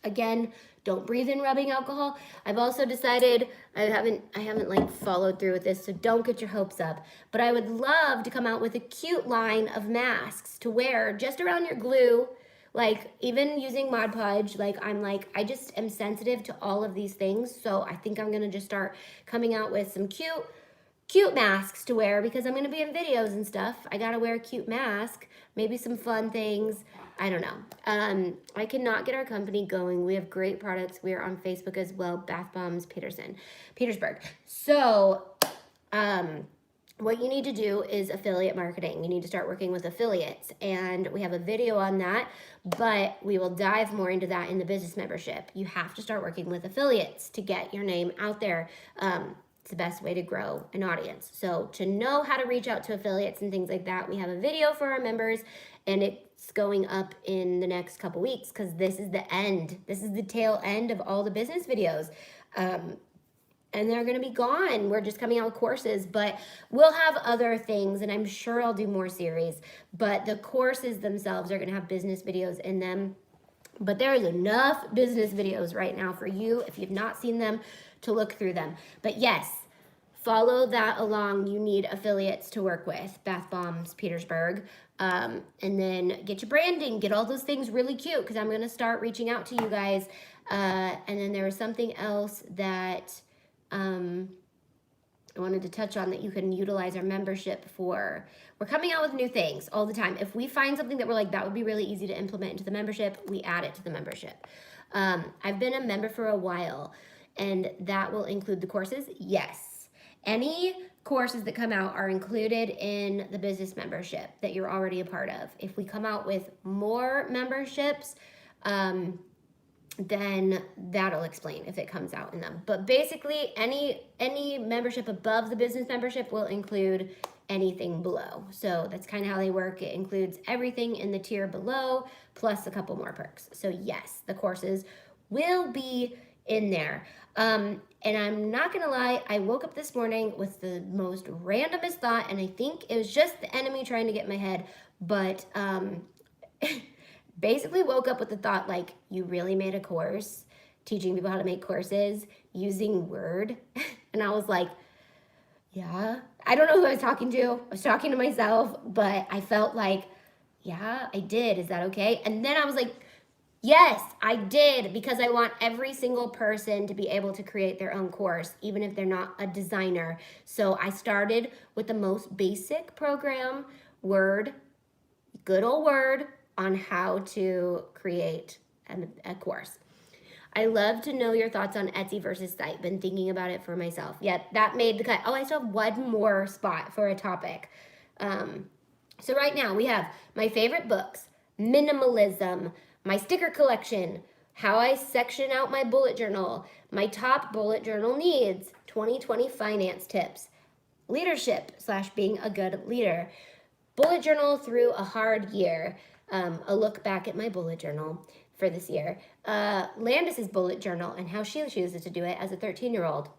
again, don't breathe in rubbing alcohol. I've also decided, I haven't like followed through with this, so don't get your hopes up. But I would love to come out with a cute line of masks to wear just around your glue. Like even using Mod Podge, I just am sensitive to all of these things. So I think I'm gonna just start coming out with some cute masks to wear because I'm gonna be in videos and stuff. I gotta wear a cute mask, maybe some fun things. I don't know. I cannot get our company going. We have great products. We are on Facebook as well, Bath Bombs Petersburg. So, what you need to do is affiliate marketing. You need to start working with affiliates, and we have a video on that, but we will dive more into that in the business membership. You have to start working with affiliates to get your name out there. It's the best way to grow an audience. So to know how to reach out to affiliates and things like that, we have a video for our members, and it's going up in the next couple weeks because this is the end. This is the tail end of all the business videos. And they're going to be gone. We're just coming out with courses, but we'll have other things, and I'm sure I'll do more series. But the courses themselves are going to have business videos in them. But there is enough business videos right now for you, if you've not seen them, to look through them. But yes, follow that along. You need affiliates to work with, Bath Bombs Petersburg. And then get your branding, get all those things really cute, because I'm going to start reaching out to you guys. And then there was something else that I wanted to touch on that you can utilize our membership for, we're coming out with new things all the time. If we find something that we're like, that would be really easy to implement into the membership, we add it to the membership. I've been a member for a while, and that will include the courses. Yes. Any courses that come out are included in the business membership that you're already a part of. If we come out with more memberships, then that'll explain if it comes out in them. But basically, any membership above the business membership will include anything below. So that's kind of how they work. It includes everything in the tier below, plus a couple more perks. So yes, the courses will be in there. And I'm not gonna lie, I woke up this morning with the most randomest thought, and I think it was just the enemy trying to get in my head, but basically woke up with the thought, like, you really made a course teaching people how to make courses using Word? And I was like, yeah. I don't know who I was talking to. I was talking to myself, but I felt like, yeah, I did. Is that okay? And then I was like, yes, I did, because I want every single person to be able to create their own course, even if they're not a designer. So I started with the most basic program, Word, good old Word, on how to create a course. I love to know your thoughts on Etsy versus site. Been thinking about it for myself. Yep, that made the cut. Oh, I still have one more spot for a topic. So right now we have my favorite books, minimalism, my sticker collection, how I section out my bullet journal, my top bullet journal needs, 2020 finance tips, leadership / being a good leader, bullet journal through a hard year, a look back at my bullet journal for this year, Landis's bullet journal and how she chooses to do it as a 13-year-old.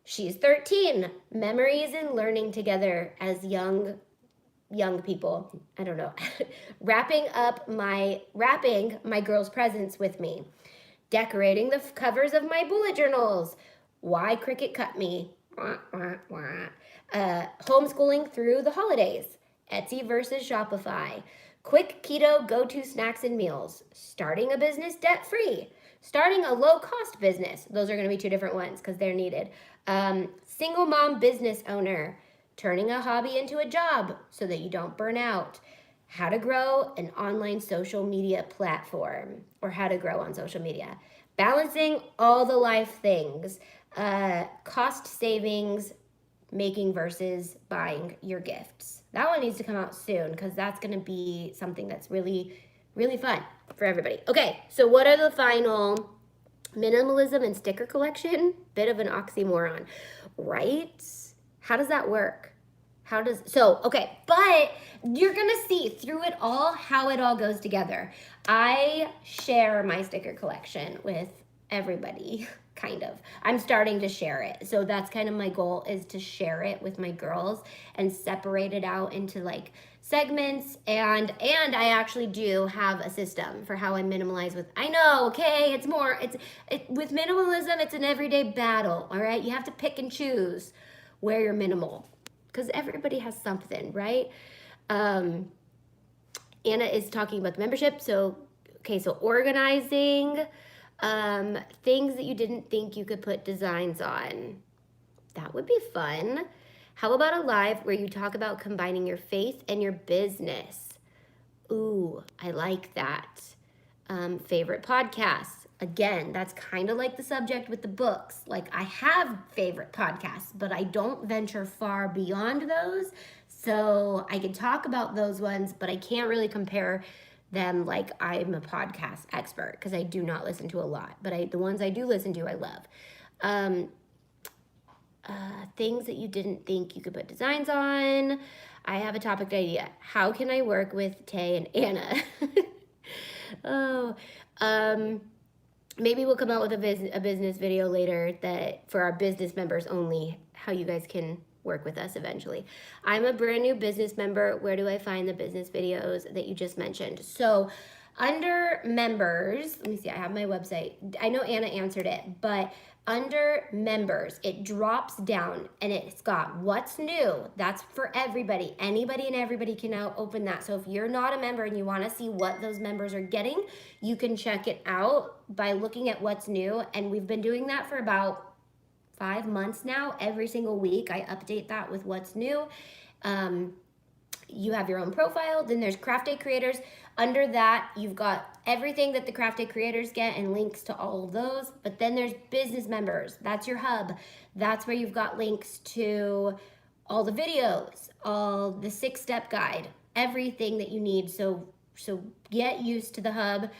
She's 13. Memories and learning together as young people. I don't know. wrapping my girls' presents with me. Decorating the covers of my bullet journals. Why Cricut cut me. Homeschooling through the holidays. Etsy versus Shopify. Quick keto go-to snacks and meals. Starting a business debt-free. Starting a low-cost business. Those are going to be two different ones because they're needed. Single mom business owner. Turning a hobby into a job so that you don't burn out. How to grow an online social media platform, or how to grow on social media. Balancing all the life things. Cost savings, making versus buying your gifts. That one needs to come out soon because that's going to be something that's really, really fun for everybody. Okay, so what are the final? Minimalism and sticker collection? Bit of an oxymoron, right? How does that work? Okay, but you're going to see through it all how it all goes together. I share my sticker collection with everybody. Kind of. I'm starting to share it. So that's kind of my goal, is to share it with my girls and separate it out into like segments. And I actually do have a system for how I minimalize with, I know, okay, with minimalism, it's an everyday battle, all right? You have to pick and choose where you're minimal because everybody has something, right? Anna is talking about the membership. So organizing, things that you didn't think you could put designs on. That would be fun. How about a live where you talk about combining your faith and your business? Ooh, I like that. Favorite podcasts. Again, that's kind of like the subject with the books. Like, I have favorite podcasts, but I don't venture far beyond those. So I can talk about those ones, but I can't really compare them like I'm a podcast expert because I do not listen to a lot. But the ones I do listen to, I love. Things that you didn't think you could put designs on. I have a topic idea. How can I work with Tay and Anna? Maybe we'll come out with a business video later that for our business members only, how you guys can work with us eventually. I'm a brand new business member. Where do I find the business videos that you just mentioned? So under members, let me see, I have my website. I know Anna answered it, but under members, it drops down and it's got what's new. That's for everybody. Anybody and everybody can now open that. So if you're not a member and you want to see what those members are getting, you can check it out by looking at what's new. And we've been doing that for about 5 months now. Every single week I update that with what's new. You have your own profile, then there's Craft Day creators. Under that, you've got everything that the Craft Day creators get and links to all of those. But then there's business members. That's your hub. That's where you've got links to all the videos, all the 6-step guide, everything that you need. So get used to the hub.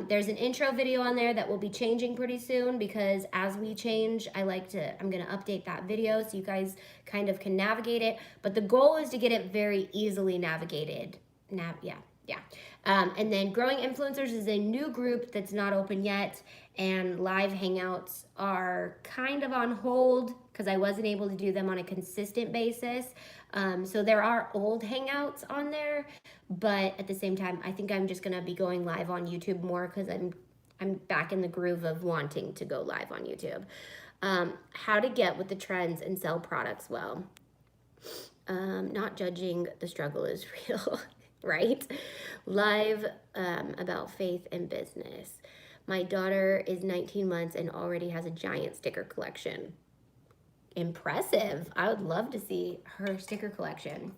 There's an intro video on there that will be changing pretty soon, because as we change, I'm gonna update that video so you guys kind of can navigate it. But the goal is to get it very easily navigated. And then Growing Influencers is a new group that's not open yet, and live hangouts are kind of on hold because I wasn't able to do them on a consistent basis. So there are old hangouts on there, but at the same time, I think I'm just gonna be going live on YouTube more because I'm back in the groove of wanting to go live on YouTube. How to get with the trends and sell products well. Not judging, the struggle is real. Right? Live about faith and business. My daughter is 19 months and already has a giant sticker collection. Impressive. I would love to see her sticker collection.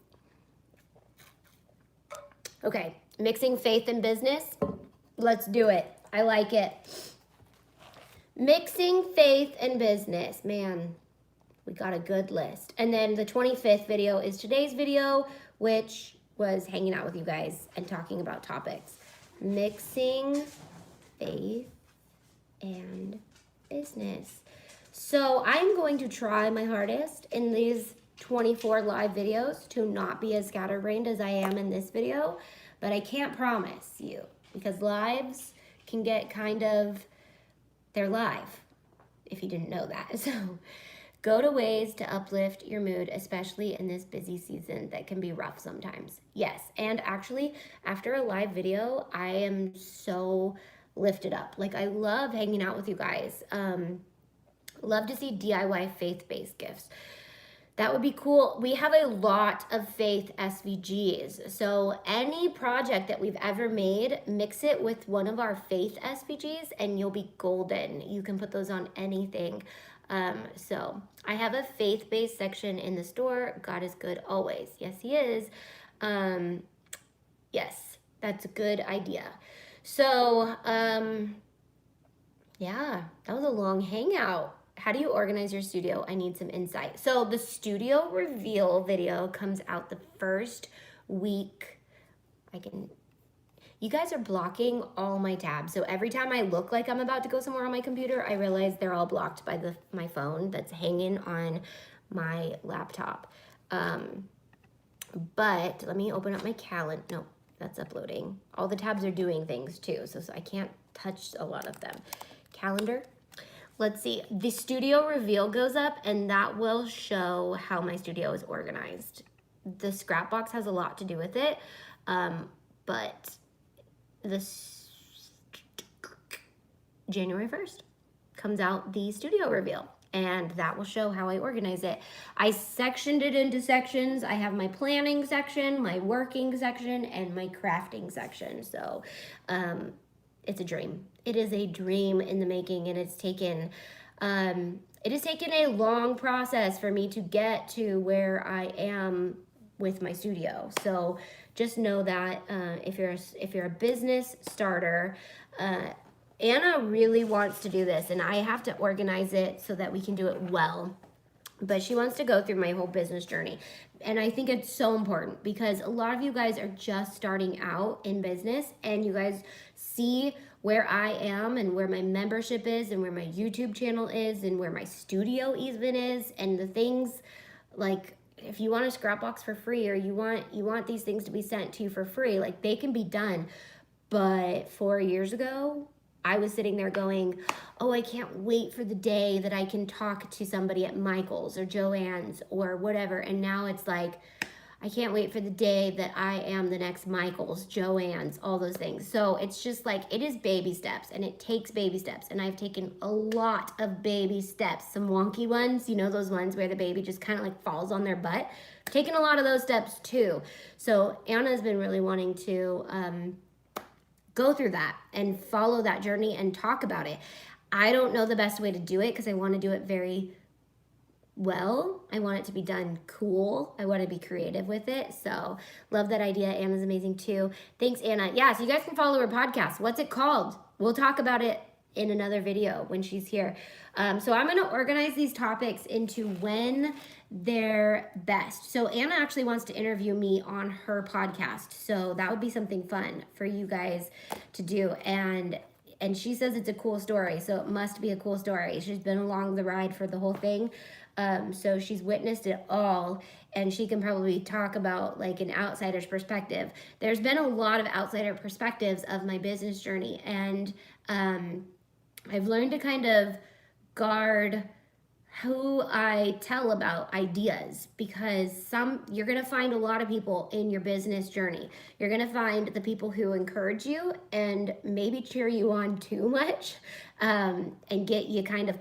Okay, mixing faith and business. Let's do it. I like it. Mixing faith and business. Man, we got a good list. And then the 25th video is today's video, which was hanging out with you guys and talking about topics. Mixing faith and business. So I'm going to try my hardest in these 24 live videos to not be as scatterbrained as I am in this video, but I can't promise you, because lives can get they're live, if you didn't know that. So go to ways to uplift your mood, especially in this busy season that can be rough sometimes. Yes, and actually, after a live video, I am so lifted up. Like, I love hanging out with you guys. Love to see DIY faith-based gifts. That would be cool. We have a lot of faith SVGs. So any project that we've ever made, mix it with one of our faith SVGs and you'll be golden. You can put those on anything. So I have a faith-based section in the store. God is good always. Yes, he is. Yes, that's a good idea. So, yeah, that was a long hangout. How do you organize your studio? I need some insight. So the studio reveal video comes out the first week. You guys are blocking all my tabs. So every time I look like I'm about to go somewhere on my computer, I realize they're all blocked by my phone that's hanging on my laptop. But let me open up my calendar. No, that's uploading. All the tabs are doing things too, so I can't touch a lot of them. Calendar. Let's see, the studio reveal goes up and that will show how my studio is organized. The scrap box has a lot to do with it, but this January 1st comes out the studio reveal, and that will show how I organize it. I sectioned it into sections. I have my planning section, my working section, and my crafting section. So it's a dream. It is a dream in the making, and it has taken a long process for me to get to where I am with my studio. So just know that if you're a business starter, Anna really wants to do this, and I have to organize it so that we can do it well. But she wants to go through my whole business journey. And I think it's so important because a lot of you guys are just starting out in business, and you guys see where I am and where my membership is and where my YouTube channel is and where my studio even is, and the things like, if you want a scrap box for free, or you want these things to be sent to you for free, like, they can be done. But 4 years ago, I was sitting there going, oh, I can't wait for the day that I can talk to somebody at Michael's or Joann's or whatever. And now it's like, I can't wait for the day that I am the next Michael's, Joann's, all those things. So it's just like, it is baby steps, and it takes baby steps. And I've taken a lot of baby steps, some wonky ones, you know, those ones where the baby just kind of like falls on their butt. I've taken a lot of those steps too. So Anna's been really wanting to go through that and follow that journey and talk about it. I don't know the best way to do it because I want to do it very well. I want it to be done cool. I want to be creative with it. So love that idea. Anna's amazing too. Thanks, Anna. Yeah, so you guys can follow her podcast. What's it called? We'll talk about it in another video when she's here. So I'm going to organize these topics into when they're best. So Anna actually wants to interview me on her podcast. So that would be something fun for you guys to do. And she says it's a cool story, so it must be a cool story. She's been along the ride for the whole thing. So she's witnessed it all, and she can probably talk about like an outsider's perspective. There's been a lot of outsider perspectives of my business journey, and I've learned to kind of guard who I tell about ideas, because you're going to find a lot of people in your business journey. You're going to find the people who encourage you and maybe cheer you on too much, and get you kind of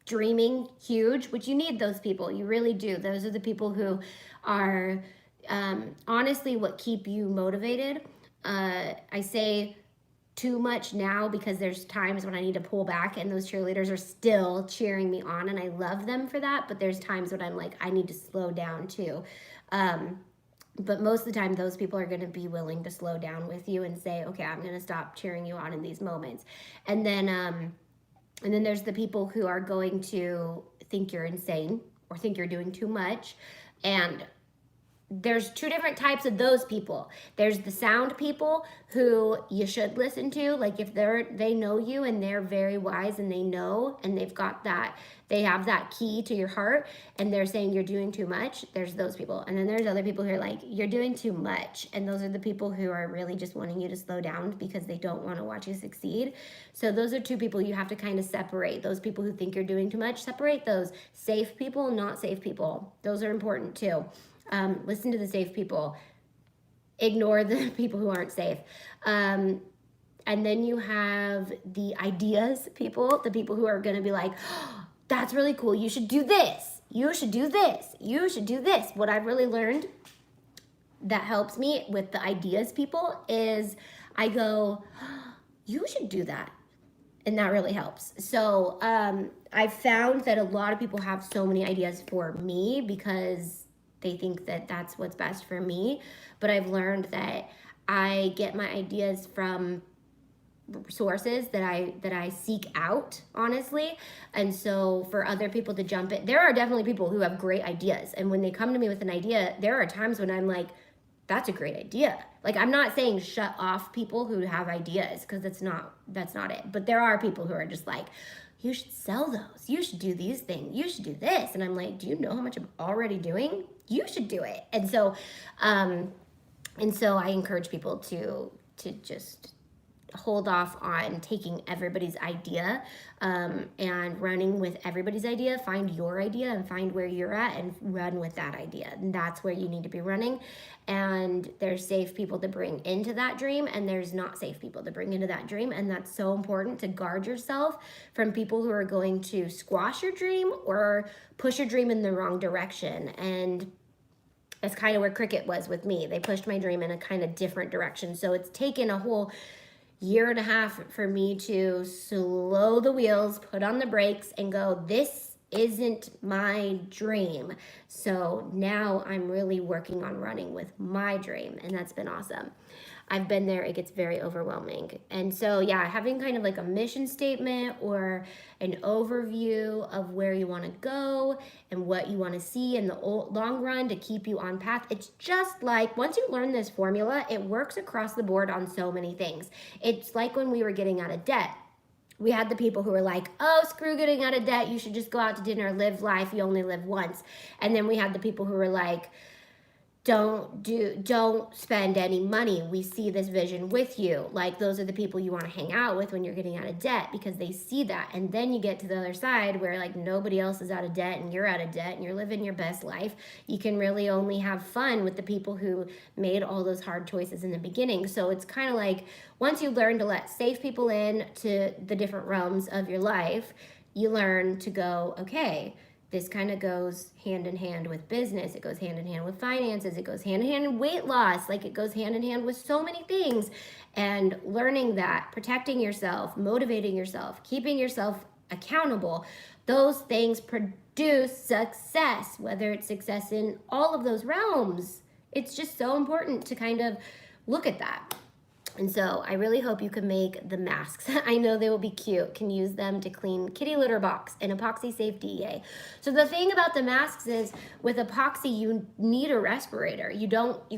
dreaming huge, which you need those people. You really do. Those are the people who are honestly what keep you motivated. I say too much now because there's times when I need to pull back, and those cheerleaders are still cheering me on, and I love them for that. But there's times when I'm like, I need to slow down too. But most of the time, those people are going to be willing to slow down with you and say, okay, I'm going to stop cheering you on in these moments. And then there's the people who are going to think you're insane or think you're doing too much. And there's two different types of those people. There's the sound people who you should listen to, like if they know you and they're very wise and they know, and they have that key to your heart, and they're saying you're doing too much. There's those people. And then there's other people who are like, you're doing too much. And those are the people who are really just wanting you to slow down because they don't want to watch you succeed. So those are two people you have to kind of separate. Those people who think you're doing too much, separate those. Safe people, not safe people. Those are important too. Listen to the safe people. Ignore the people who aren't safe. And then you have the ideas people, the people who are going to be like, oh, that's really cool. You should do this. You should do this. You should do this. What I've really learned that helps me with the ideas people is I go, oh, you should do that. And that really helps. So I've found that a lot of people have so many ideas for me because they think that that's what's best for me. But I've learned that I get my ideas from sources that I seek out, honestly. And so for other people to jump in, there are definitely people who have great ideas. And when they come to me with an idea, there are times when I'm like, that's a great idea. Like, I'm not saying shut off people who have ideas, because that's not it. But there are people who are just like, you should sell those. You should do these things. You should do this. And I'm like, do you know how much I'm already doing? You should do it. And so I encourage people to just hold off on taking everybody's idea and running with everybody's idea. Find your idea and find where you're at and run with that idea. And that's where you need to be running. And there's safe people to bring into that dream, and there's not safe people to bring into that dream. And that's so important to guard yourself from people who are going to squash your dream or push your dream in the wrong direction. And that's kind of where Cricut was with me. They pushed my dream in a kind of different direction. So it's taken a whole year and a half for me to slow the wheels, put on the brakes, and go, this isn't my dream. So now I'm really working on running with my dream, and that's been awesome. I've been there. It gets very overwhelming. And so, yeah, having kind of like a mission statement or an overview of where you want to go and what you want to see in the long run to keep you on path. It's just like, once you learn this formula, it works across the board on so many things. It's like when we were getting out of debt. We had the people who were like, oh, screw getting out of debt. You should just go out to dinner, live life. You only live once. And then we had the people who were like, don't spend any money. We see this vision with you. Like, those are the people you want to hang out with when you're getting out of debt, because they see that. And then you get to the other side where like nobody else is out of debt and you're out of debt and you're living your best life. You can really only have fun with the people who made all those hard choices in the beginning. So it's kind of like, once you learn to let safe people in to the different realms of your life, you learn to go, okay, this kind of goes hand in hand with business. It goes hand in hand with finances. It goes hand in hand in weight loss. Like, it goes hand in hand with so many things. And learning that, protecting yourself, motivating yourself, keeping yourself accountable, those things produce success, whether it's success in all of those realms. It's just so important to kind of look at that. And so I really hope you can make the masks. I know they will be cute. Can use them to clean kitty litter box and epoxy safety, yay. So the thing about the masks is with epoxy, you need a respirator. You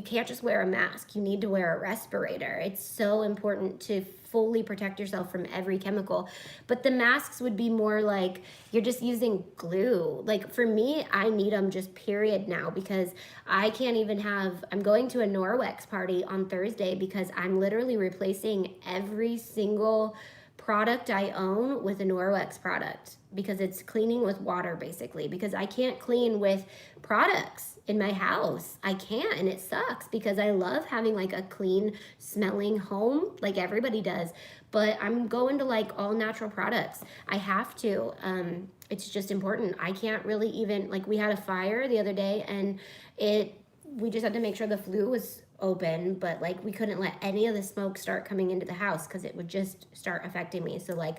can't just wear a mask. You need to wear a respirator. It's so important to fully protect yourself from every chemical. But the masks would be more like you're just using glue. Like for me, I need them just period now because I can't even I'm going to a Norwex party on Thursday because I'm literally replacing every single product I own with a Norwex product because it's cleaning with water basically, because I can't clean with products in my house. I can't, and it sucks because I love having like a clean smelling home like everybody does, but I'm going to like all natural products. I have to. It's just important. I can't really even, like we had a fire the other day and we just had to make sure the flue was open, but like we couldn't let any of the smoke start coming into the house because it would just start affecting me. So like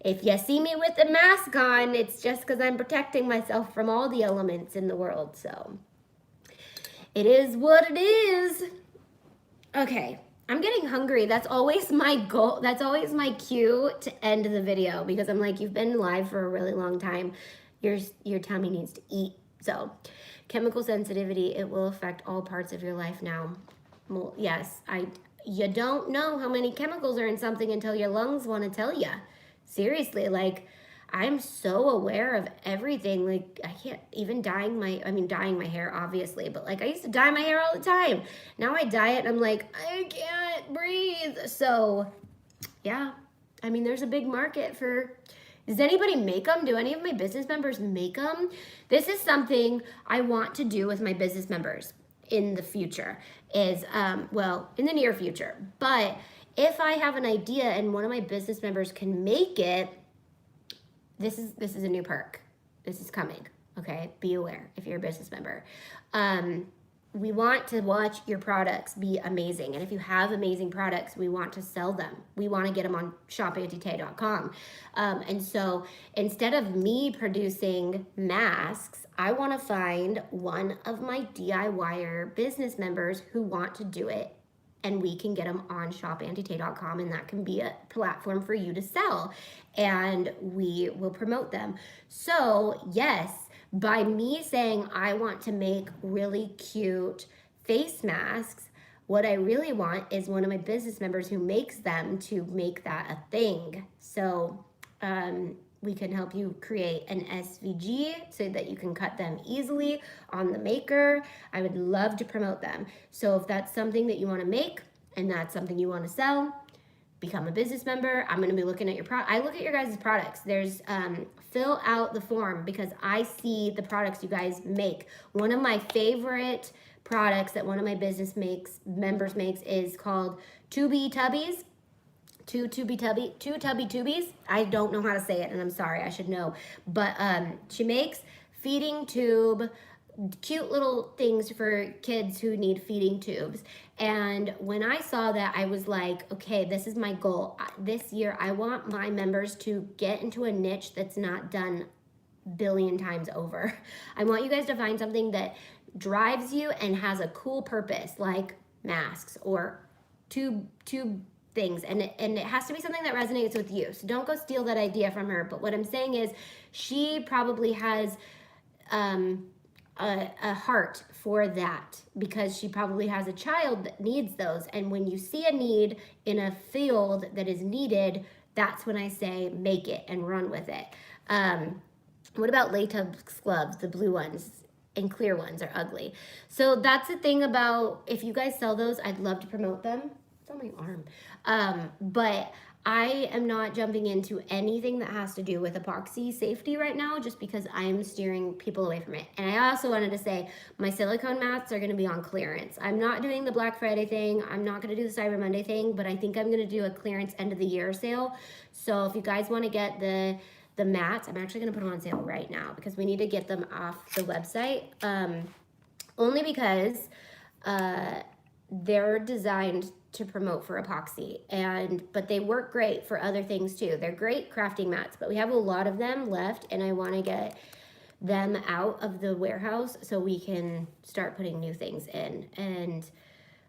if you see me with a mask on, it's just because I'm protecting myself from all the elements in the world. So it is what it is. Okay, I'm getting hungry. That's always my goal. That's always my cue to end the video because I'm like, you've been live for a really long time. Your tummy needs to eat. So chemical sensitivity, it will affect all parts of your life now. Well, yes, you don't know how many chemicals are in something until your lungs want to tell you. Seriously, like I'm so aware of everything. Like I can't even dyeing my hair obviously, but like I used to dye my hair all the time. Now I dye it and I'm like, I can't breathe. So yeah, I mean, there's a big market for, does anybody make them? Do any of my business members make them? This is something I want to do with my business members in the future is, well, in the near future. But if I have an idea and one of my business members can make it, this is a new perk. This is coming, okay? Be aware if you're a business member. We want to watch your products be amazing. And if you have amazing products, we want to sell them. We want to get them on shopantitay.com. And so instead of me producing masks, I want to find one of my DIYer business members who want to do it. And we can get them on shopantitay.com, and that can be a platform for you to sell. And we will promote them. So yes, by me saying I want to make really cute face masks, what I really want is one of my business members who makes them to make that a thing. So we can help you create an SVG so that you can cut them easily on the maker. I would love to promote them. So if that's something that you want to make and that's something you want to sell, become a business member. I'm going to be looking at your I look at your guys' products. There's fill out the form because I see the products you guys make. One of my favorite products that one of my business members makes is called Tubby Tubbies. Two Tubby Tubies. I don't know how to say it, and I'm sorry, I should know. But she makes feeding tube, cute little things for kids who need feeding tubes. And when I saw that, I was like, okay, this is my goal. This year, I want my members to get into a niche that's not done billion times over. I want you guys to find something that drives you and has a cool purpose, like masks or tube things, and it has to be something that resonates with you. So don't go steal that idea from her. But what I'm saying is she probably has a heart for that because she probably has a child that needs those. And when you see a need in a field that is needed, that's when I say make it and run with it. What about latex gloves? The blue ones and clear ones are ugly. So that's the thing about, if you guys sell those, I'd love to promote them. It's on my arm. But I am not jumping into anything that has to do with epoxy safety right now just because I'm steering people away from it. And I also wanted to say my silicone mats are going to be on clearance. I'm not doing the Black Friday thing. I'm not going to do the Cyber Monday thing, but I think I'm going to do a clearance end of the year sale. So if you guys want to get the mats, I'm actually going to put them on sale right now because we need to get them off the website. Only because they're designed to promote for epoxy, but they work great for other things too. They're great crafting mats, but we have a lot of them left, and I want to get them out of the warehouse so we can start putting new things in. And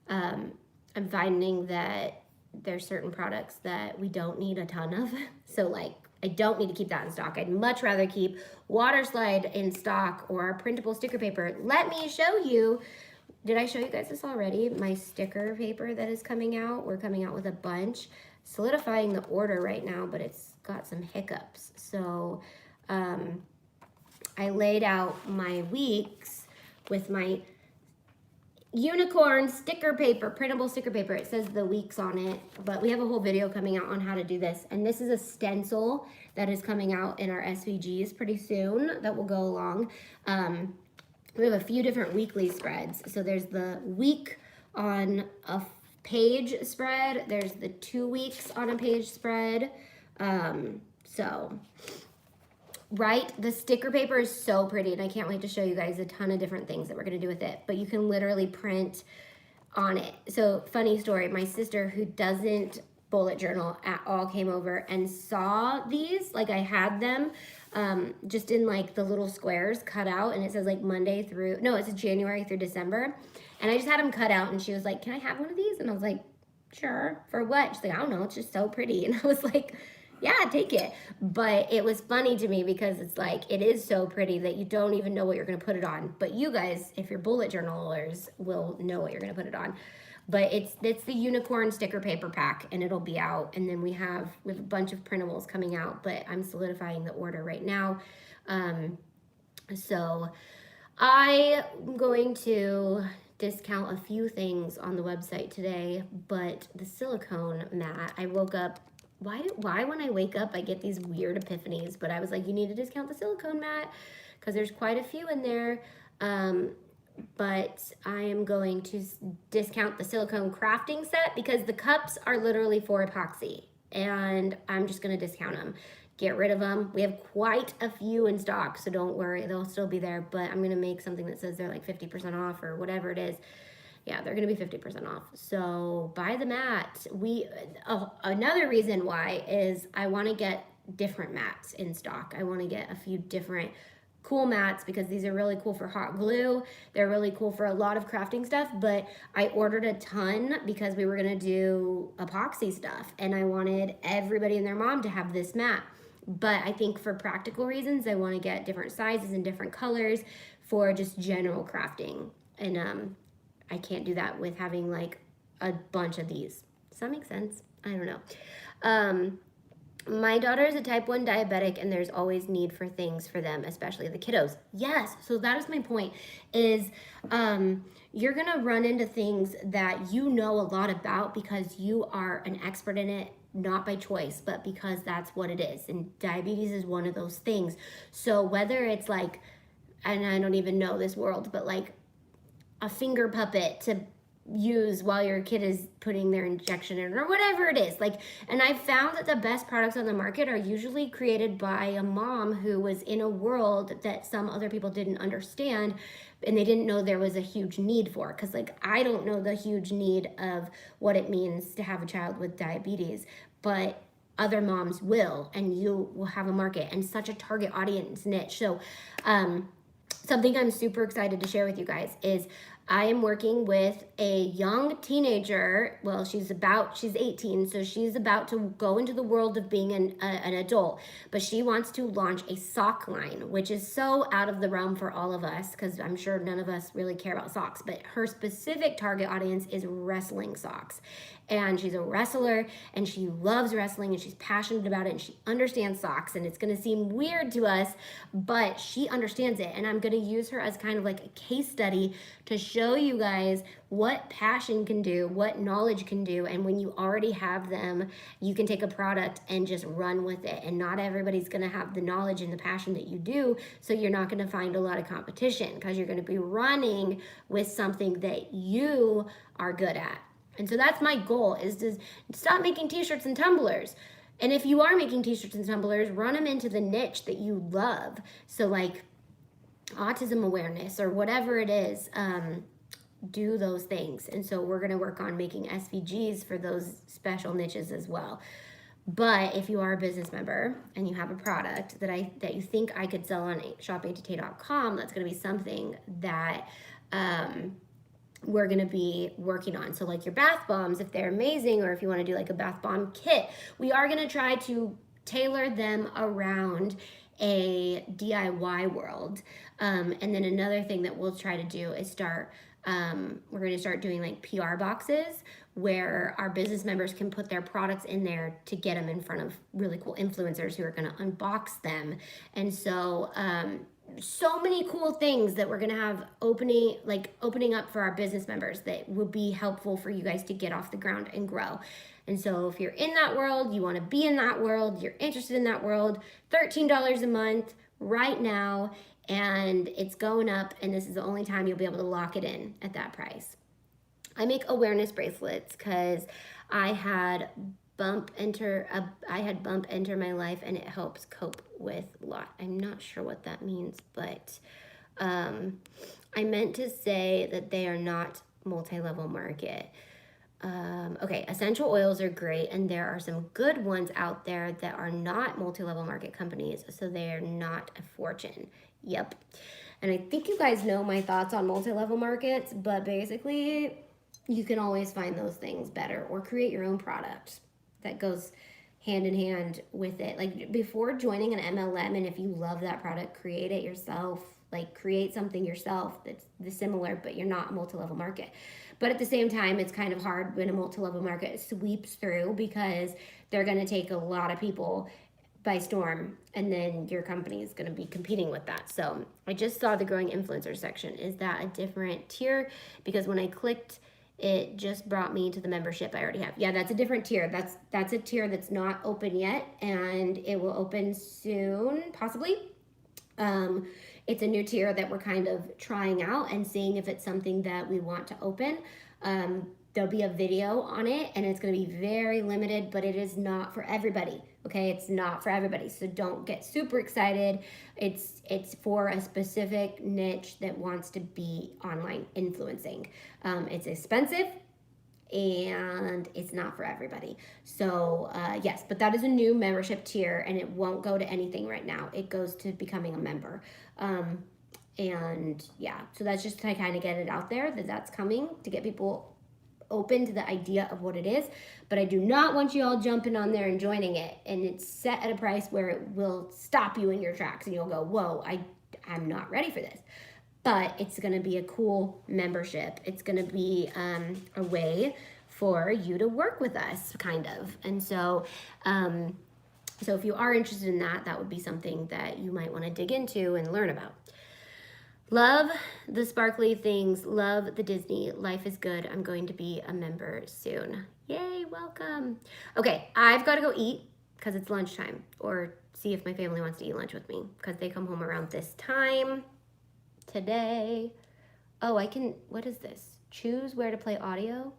I'm finding that there's certain products that we don't need a ton of. So like, I don't need to keep that in stock. I'd much rather keep water slide in stock or our printable sticker paper. Let me show you. Did I show you guys this already? My sticker paper that is coming out. We're coming out with a bunch. Solidifying the order right now, but it's got some hiccups. So I laid out my weeks with my unicorn sticker paper, printable sticker paper. It says the weeks on it, but we have a whole video coming out on how to do this. And this is a stencil that is coming out in our SVGs pretty soon that will go along. We have a few different weekly spreads. So there's the week on a page spread. There's the 2 weeks on a page spread. Right, the sticker paper is so pretty, and I can't wait to show you guys a ton of different things that we're gonna do with it, but you can literally print on it. So funny story, my sister, who doesn't bullet journal at all, came over and saw these, like I had them just in like the little squares cut out, and it says like it's January through December, and I just had them cut out, and she was like, can I have one of these? And I was like, sure, for what? She's like, I don't know, it's just so pretty. And I was like, yeah, take it. But it was funny to me because it's like, it is so pretty that you don't even know what you're gonna put it on. But you guys, if you're bullet journalers, will know what you're gonna put it on. But it's the unicorn sticker paper pack, and it'll be out. And then we have a bunch of printables coming out, but I'm solidifying the order right now. So I'm going to discount a few things on the website today, but the silicone mat, I woke up, why when I wake up I get these weird epiphanies, but I was like, you need to discount the silicone mat because there's quite a few in there. But I am going to discount the silicone crafting set because the cups are literally for epoxy, and I'm just going to discount them, get rid of them. We have quite a few in stock, so don't worry, they'll still be there, but I'm going to make something that says they're like 50% off or whatever it is. Yeah, they're gonna be 50% off. So buy the mat. Another reason why is I wanna get different mats in stock. I wanna get a few different cool mats because these are really cool for hot glue. They're really cool for a lot of crafting stuff, but I ordered a ton because we were gonna do epoxy stuff, and I wanted everybody and their mom to have this mat. But I think for practical reasons, I wanna get different sizes and different colors for just general crafting. And I can't do that with having like a bunch of these. Does that make sense? I don't know. My daughter is a type 1 diabetic, and there's always need for things for them, especially the kiddos. Yes, so that is my point, is you're gonna run into things that you know a lot about because you are an expert in it, not by choice, but because that's what it is. And diabetes is one of those things. So whether it's like, and I don't even know this world, but like a finger puppet to use while your kid is putting their injection in, or whatever it is, like, and I've found that the best products on the market are usually created by a mom who was in a world that some other people didn't understand, and they didn't know there was a huge need for, because like I don't know the huge need of what it means to have a child with diabetes, but other moms will, and you will have a market and such a target audience niche. So something I'm super excited to share with you guys is I am working with a young teenager. Well, she's 18, so she's about to go into the world of being an adult, but she wants to launch a sock line, which is so out of the realm for all of us, because I'm sure none of us really care about socks, but her specific target audience is wrestling socks. And she's a wrestler, and she loves wrestling, and she's passionate about it, and she understands socks, and it's gonna seem weird to us, but she understands it, and I'm gonna use her as kind of like a case study to show you guys what passion can do, what knowledge can do, and when you already have them, you can take a product and just run with it, and not everybody's gonna have the knowledge and the passion that you do, so you're not gonna find a lot of competition, because you're gonna be running with something that you are good at. And so that's my goal, is to stop making t-shirts and tumblers. And if you are making t-shirts and tumblers, run them into the niche that you love. So like autism awareness or whatever it is, do those things. And so we're going to work on making SVGs for those special niches as well. But if you are a business member and you have a product that you think I could sell on shopauntie.com, that's going to be something that we're going to be working on. So like your bath bombs, if they're amazing, or if you want to do like a bath bomb kit, we are going to try to tailor them around a DIY world. And then another thing that we'll try to do is we're going to start doing like PR boxes where our business members can put their products in there to get them in front of really cool influencers who are going to unbox them. And so, so many cool things that we're going to have opening up for our business members that will be helpful for you guys to get off the ground and grow. And so if you're in that world, you want to be in that world, you're interested in that world, $13 a month right now, and it's going up, and this is the only time you'll be able to lock it in at that price. I make awareness bracelets because I had bump enter my life, and it helps cope with lot. I'm not sure what that means, but I meant to say that they are not multi-level market. Okay, essential oils are great, and there are some good ones out there that are not multi-level market companies, so they are not a fortune. Yep. And I think you guys know my thoughts on multi-level markets, but basically you can always find those things better or create your own product that goes hand in hand with it. Like before joining an MLM, and if you love that product, create it yourself. Like create something yourself that's similar, but you're not a multi-level market. But at the same time, it's kind of hard when a multi-level market sweeps through because they're going to take a lot of people by storm, and then your company is going to be competing with that. So I just saw the growing influencer section. Is that a different tier? Because when I clicked, it just brought me to the membership I already have. Yeah, that's a different tier. That's a tier that's not open yet, and it will open soon, possibly. It's a new tier that we're kind of trying out and seeing if it's something that we want to open. There'll be a video on it, and it's going to be very limited, but it is not for everybody. Okay, it's not for everybody, so don't get super excited. It's for a specific niche that wants to be online influencing. It's expensive, and it's not for everybody. So yes, but that is a new membership tier, and it won't go to anything right now. It goes to becoming a member. And yeah, so that's just to kind of get it out there that that's coming, to get people open to the idea of what it is. But I do not want you all jumping on there and joining it, and it's set at a price where it will stop you in your tracks and you'll go, whoa, I'm not ready for this. But it's going to be a cool membership. It's going to be a way for you to work with us, kind of. And so so if you are interested in that, that would be something that you might want to dig into and learn about. Love the sparkly things. Love the Disney. Life is good. I'm going to be a member soon. Yay, welcome. Okay, I've got to go eat because it's lunchtime, or see if my family wants to eat lunch with me because they come home around this time today. Oh, what is this? Choose where to play audio?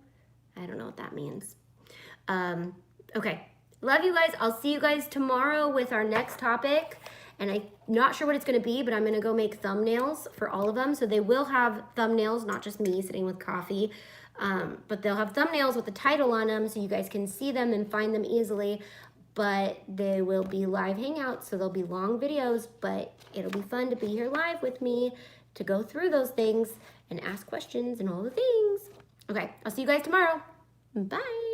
I don't know what that means. Okay, love you guys. I'll see you guys tomorrow with our next topic. And I'm not sure what it's going to be, but I'm going to go make thumbnails for all of them. So they will have thumbnails, not just me sitting with coffee, but they'll have thumbnails with the title on them so you guys can see them and find them easily. But they will be live hangouts, so they'll be long videos, but it'll be fun to be here live with me to go through those things and ask questions and all the things. Okay, I'll see you guys tomorrow. Bye.